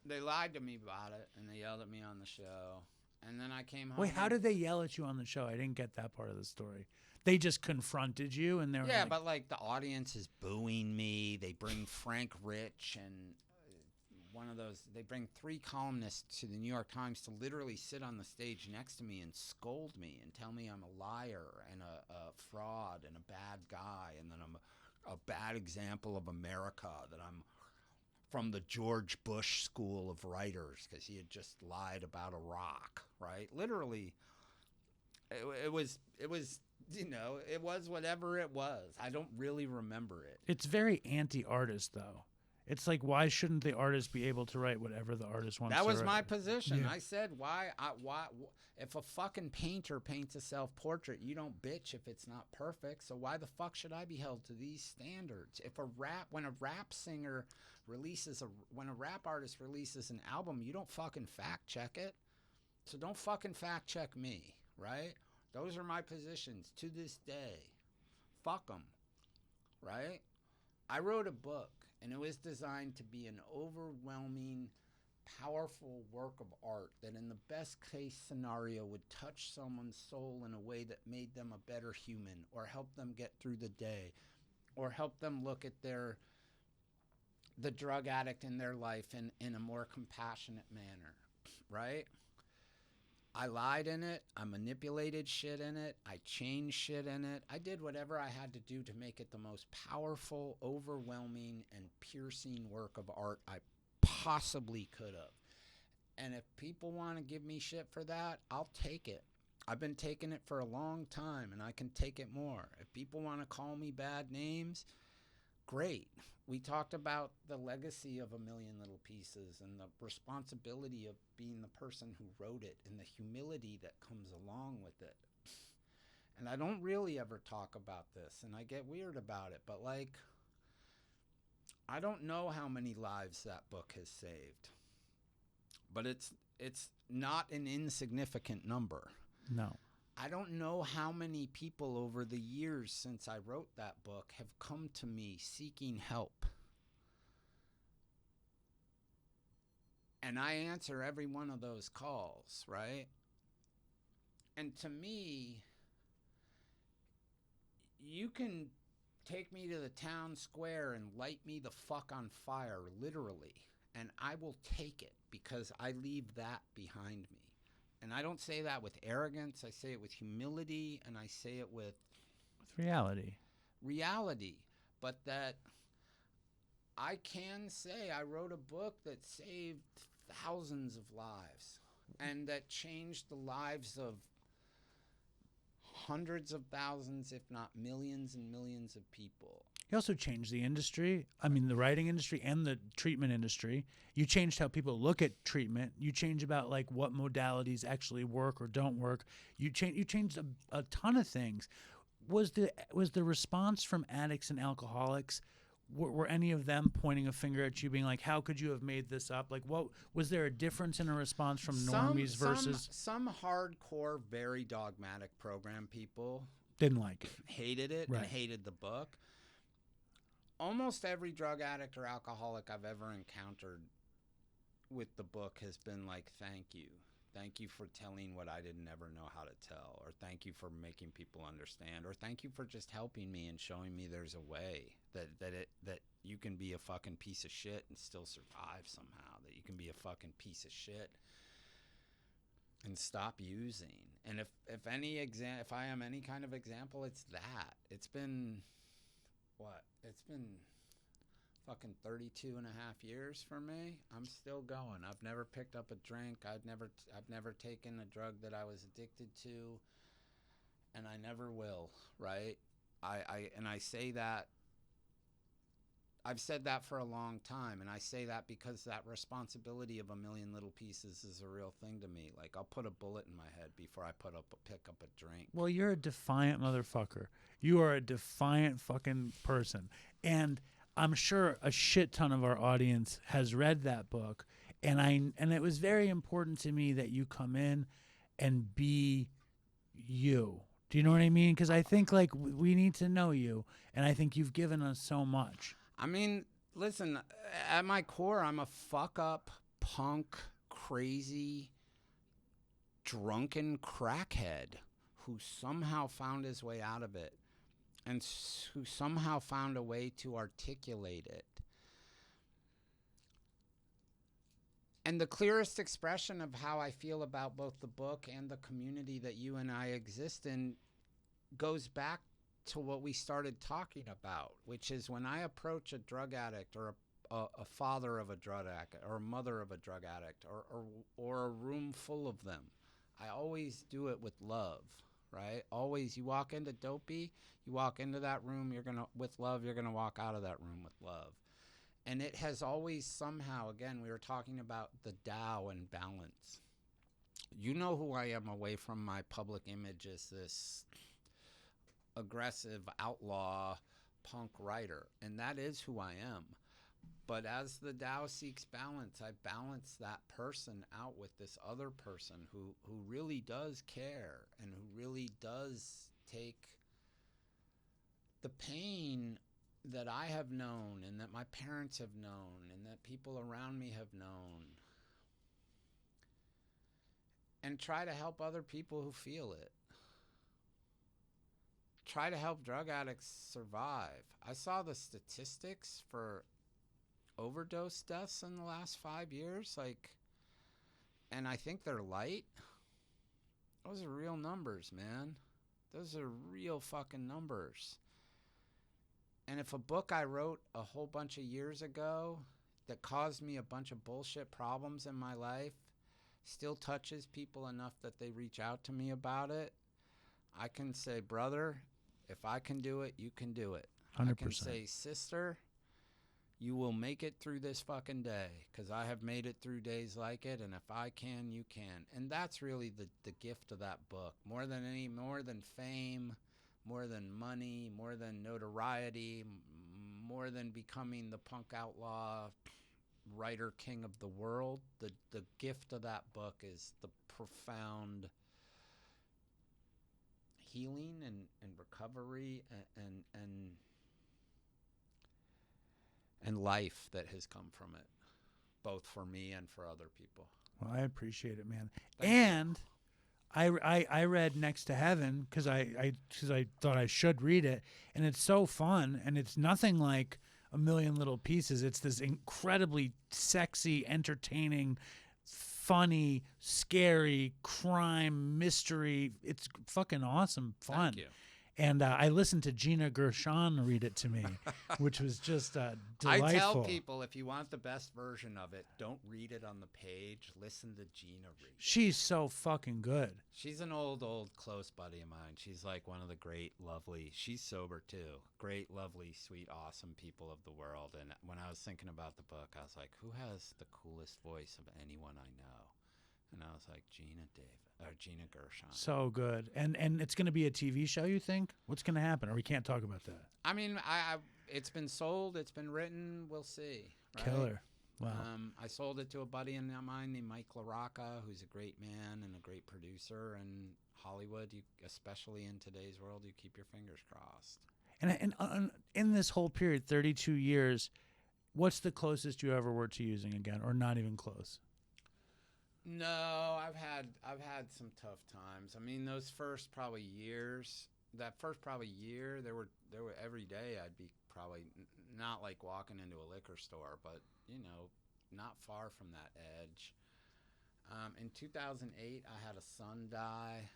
They lied to me about it and they yelled at me on the show. And then I came home. Wait, how did they yell at you on the show? I didn't get that part of the story. They just confronted you and they were Yeah, like, but like the audience is booing me. They bring Frank Rich and one of those. They bring 3 columnists to the New York Times to literally sit on the stage next to me and scold me and tell me I'm a liar and a fraud and a bad guy and that I'm a bad example of America, that I'm from the George Bush school of writers because he had just lied about Iraq, right? Literally, it was it was whatever it was. I don't really remember it. it's very anti-artist though. It's like, why shouldn't the artist be able to write whatever the artist wants That to was write? my position. Yeah. I said, why if a fucking painter paints a self-portrait, you don't bitch if it's not perfect. So why the fuck should I be held to these standards? When a rap artist releases an album, you don't fucking fact check it. So don't fucking fact check me, right? Those are my positions to this day. Fuck them, right? I wrote a book, and it was designed to be an overwhelming, powerful work of art that in the best case scenario would touch someone's soul in a way that made them a better human or help them get through the day or help them look at the drug addict in their life in a more compassionate manner, right? I lied in it. I manipulated shit in it. I changed shit in it. I did whatever I had to do to make it the most powerful, overwhelming, and piercing work of art I possibly could have. And if people want to give me shit for that, I'll take it. I've been taking it for a long time, and I can take it more. If people want to call me bad names, great. We talked about the legacy of A Million Little Pieces and the responsibility of being the person who wrote it and the humility that comes along with it. And I don't really ever talk about this, and I get weird about it, but like, I don't know how many lives that book has saved, but it's not an insignificant number. No. I don't know how many people over the years since I wrote that book have come to me seeking help. And I answer every one of those calls, right? And to me, you can take me to the town square and light me the fuck on fire, literally, and I will take it because I leave that behind me. And I don't say that with arrogance. I say it with humility, and I say it with reality. But that I can say I wrote a book that saved thousands of lives and that changed the lives of hundreds of thousands, if not millions and millions of people. You also changed the industry. I mean, the writing industry and the treatment industry. You changed how people look at treatment. You changed about like what modalities actually work or don't work. You changed a ton of things. Was the response from addicts and alcoholics? Were any of them pointing a finger at you, being like, "How could you have made this up?" Like, what was there a difference in a response from normies versus some hardcore, very dogmatic program people didn't like it, hated it, Right. and hated the book. Almost every drug addict or alcoholic I've ever encountered with the book has been like, thank you. Thank you for telling what I didn't ever know how to tell, or thank you for making people understand, or thank you for just helping me and showing me there's a way that you can be a fucking piece of shit and still survive somehow, that you can be a fucking piece of shit and stop using. And if I am any kind of example, it's that. It's been fucking 32 and a half years for me. I'm still going. I've never picked up a drink. I've never taken a drug that I was addicted to, and I never will, right? I say that. I've said that for a long time, and I say that because that responsibility of A Million Little Pieces is a real thing to me. Like, I'll put a bullet in my head before I pick up a drink. Well, you're a defiant motherfucker. You are a defiant fucking person. And I'm sure a shit ton of our audience has read that book. And it was very important to me that you come in and be you. Do you know what I mean? Because I think like we need to know you, and I think you've given us so much. I mean, listen, at my core, I'm a fuck up, punk, crazy, drunken crackhead who somehow found his way out of it and who somehow found a way to articulate it. And the clearest expression of how I feel about both the book and the community that you and I exist in goes back to what we started talking about, which is when I approach a drug addict or a father of a drug addict or a mother of a drug addict or a room full of them, I always do it with love, right? Always, you walk into Dopey, you walk into that room, with love, you're gonna walk out of that room with love. And it has always somehow, again, we were talking about the Tao and balance. You know who I am away from my public image as this aggressive outlaw punk writer, and that is who I am. But as the Tao seeks balance, I balance that person out with this other person who really does care and who really does take the pain that I have known and that my parents have known and that people around me have known and try to help other people who feel it. Try to help drug addicts survive. I saw the statistics for overdose deaths in the last 5 years, and I think they're light. Those are real numbers, man. Those are real fucking numbers. And if a book I wrote a whole bunch of years ago that caused me a bunch of bullshit problems in my life still touches people enough that they reach out to me about it, I can say, brother, if I can do it, you can do it. 100%. I can say, sister, you will make it through this fucking day, because I have made it through days like it, and if I can, you can. And that's really the gift of that book. More than fame, more than money, more than notoriety, more than becoming the punk outlaw writer king of the world, the gift of that book is the profound healing and recovery and life that has come from it, both for me and for other people. Well, I appreciate it, man. Thank and I read Next to Heaven because I thought I should read it, and it's so fun, and it's nothing like A Million Little Pieces. It's this incredibly sexy, entertaining, funny, scary crime mystery. It's fucking awesome fun. Thank you. And I listened to Gina Gershon read it to me, which was just delightful. I tell people, if you want the best version of it, don't read it on the page. Listen to Gina read. She's so fucking good. She's an old close buddy of mine. She's like one of the great, lovely, she's sober too, great, lovely, sweet, awesome people of the world. And when I was thinking about the book, I was like, who has the coolest voice of anyone I know? And I was like, Gina Gershon. So good. And it's going to be a TV show, you think? What's going to happen? Or we can't talk about that? I mean, it's been sold. It's been written. We'll see. Right? Killer. Wow. I sold it to a buddy of mine named Mike LaRocca, who's a great man and a great producer. And Hollywood, especially in today's world, you keep your fingers crossed. And in this whole period, 32 years, what's the closest you ever were to using again, or not even close? No, I've had some tough times. I mean, those first probably years, there were every day I'd be probably not like walking into a liquor store, but not far from that edge. In 2008, I had a son die.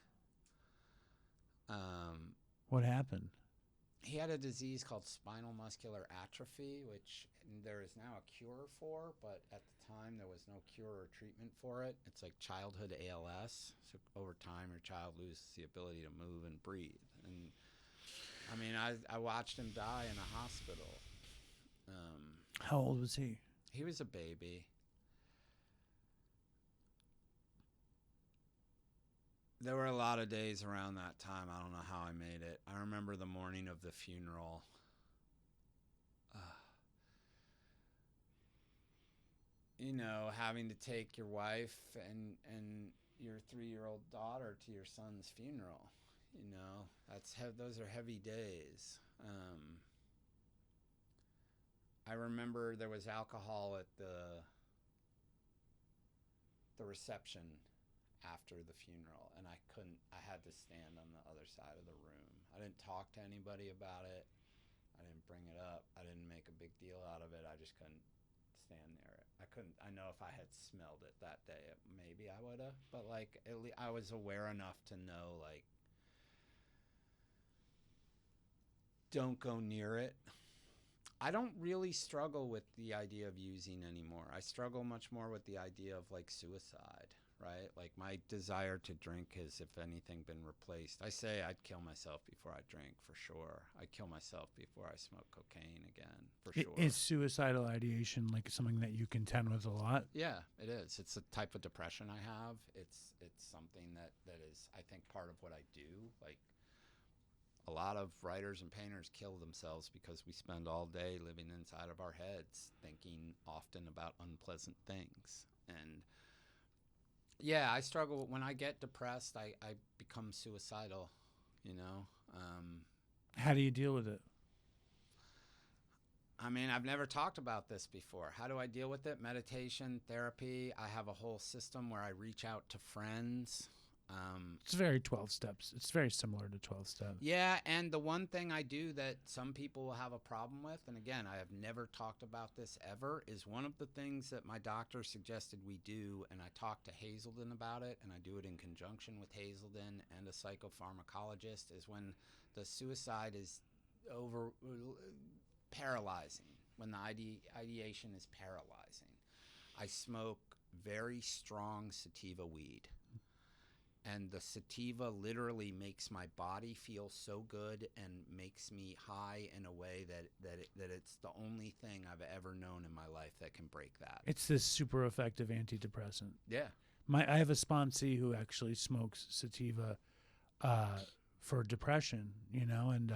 What happened? He had a disease called spinal muscular atrophy, which there is now a cure for, but at the time there was no cure or treatment for it. It's like childhood ALS. So over time, your child loses the ability to move and breathe. And I mean, I watched him die in a hospital. How old was he? He was a baby. There were a lot of days around that time. I don't know how I made it. I remember the morning of the funeral. Having to take your wife and your 3-year-old daughter to your son's funeral. You know, those are heavy days. I remember there was alcohol at the reception after the funeral, and I had to stand on the other side of the room. I didn't talk to anybody about it. I didn't bring it up. I didn't make a big deal out of it. I just couldn't stand near it. I know if I had smelled it that day, maybe I would have, but like at least I was aware enough to know, like, don't go near it. I don't really struggle with the idea of using anymore. I struggle much more with the idea of like suicide, right? Like my desire to drink has, if anything, been replaced. I say I'd kill myself before I drink, for sure. I'd kill myself before I smoke cocaine again, for sure. Is suicidal ideation like something that you contend with a lot? Yeah, it is. It's a type of depression I have. It's something that is, I think, part of what I do. Like, a lot of writers and painters kill themselves because we spend all day living inside of our heads, thinking often about unpleasant things. And yeah, I struggle when I get depressed. I become suicidal, you know. How do you deal with it? I mean, I've never talked about this before. How do I deal with it? Meditation, therapy. I have a whole system where I reach out to friends. It's very 12 steps. It's very similar to 12 steps. Yeah, and the one thing I do that some people will have a problem with, and again, I have never talked about this ever, is one of the things that my doctor suggested we do, and I talked to Hazelden about it, and I do it in conjunction with Hazelden and a psychopharmacologist, is when the suicide is over paralyzing, when the ideation is paralyzing. I smoke very strong sativa weed. And the sativa literally makes my body feel so good and makes me high in a way that it's the only thing I've ever known in my life that can break that. It's this super effective antidepressant. Yeah. I have a sponsee who actually smokes sativa for depression, you know, and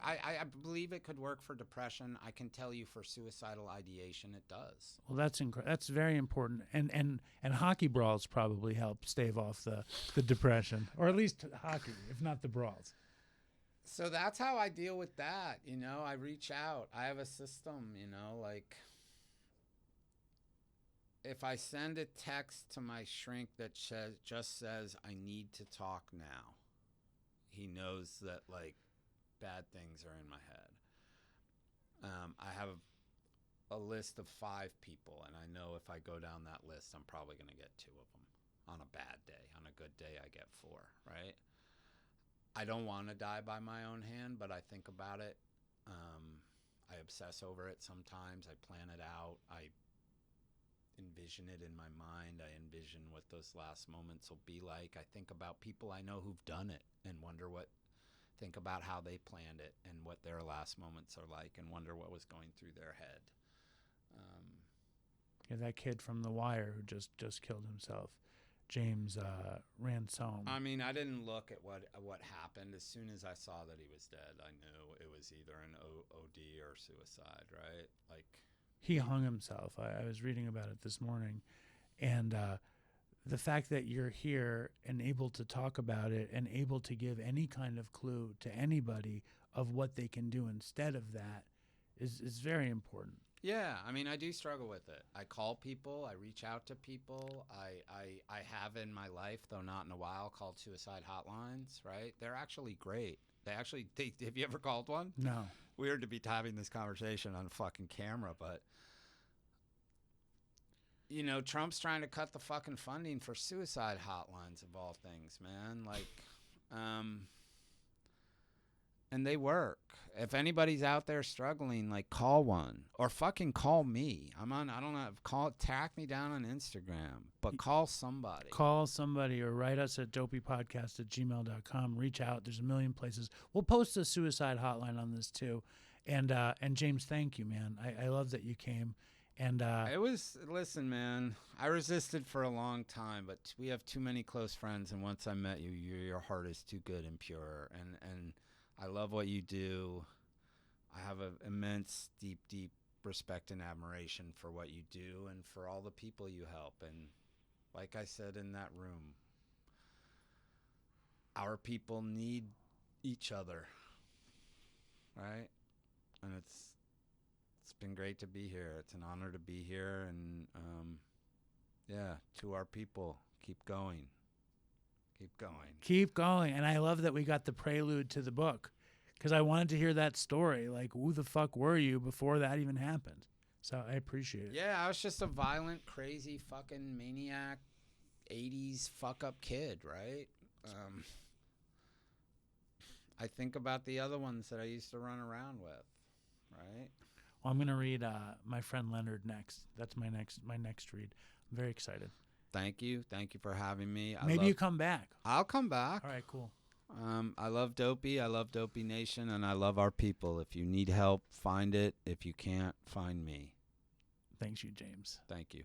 I believe it could work for depression. I can tell you for suicidal ideation, it does. Well, that's very important, and hockey brawls probably help stave off the depression, or at least hockey, if not the brawls. So that's how I deal with that. You know, I reach out. I have a system. You know, like if I send a text to my shrink that just says I need to talk now, he knows that like bad things are in my head. I have a list of 5 people, and I know if I go down that list, I'm probably going to get 2 of them on a bad day. On a good day, I get 4, right? I don't want to die by my own hand, but I think about it. I obsess over it sometimes. I plan it out. I envision it in my mind. I envision what those last moments will be like. I think about people I know who've done it and think about how they planned it and what their last moments are like, and wonder what was going through their head. Yeah, that kid from The Wire who just killed himself, James Ransome. I mean, I didn't look at what happened. As soon as I saw that he was dead, I knew it was either an OD or suicide, right? Like, he hung himself. I was reading about it this morning, and the fact that you're here and able to talk about it and able to give any kind of clue to anybody of what they can do instead of that is very important. yeah, I mean, I do struggle with it. I call people. I reach out to people. I have in my life, though not in a while, called suicide hotlines, right? They're actually great. Have you ever called one? No. Weird to be having this conversation on a fucking camera, but you know, Trump's trying to cut the fucking funding for suicide hotlines, of all things, man. Like, and they work. If anybody's out there struggling, like, call one or fucking call me. I don't know, track me down on Instagram, but call somebody. Call somebody or write us at dopeypodcast@gmail.com. Reach out. There's a million places. We'll post a suicide hotline on this too. And James, thank you, man. I love that you came. And listen, man, I resisted for a long time, but we have too many close friends, and once I met you, your heart is too good and pure, and I love what you do. I have an immense, deep respect and admiration for what you do and for all the people you help. And like I said in that room, our people need each other, right? And it's been great to be here. It's an honor to be here, and yeah, to our people, keep going. Keep going. Keep going. And I love that we got the prelude to the book, because I wanted to hear that story. Like, who the fuck were you before that even happened? So I appreciate it. Yeah, I was just a violent, crazy, fucking maniac, 80s fuck-up kid, right? I think about the other ones that I used to run around with, right? Well, I'm going to read My Friend Leonard next. That's my next read. I'm very excited. Thank you. Thank you for having me. Maybe you come back. I'll come back. All right, cool. I love Dopey. I love Dopey Nation, and I love our people. If you need help, find it. If you can't, find me. Thanks you, James. Thank you.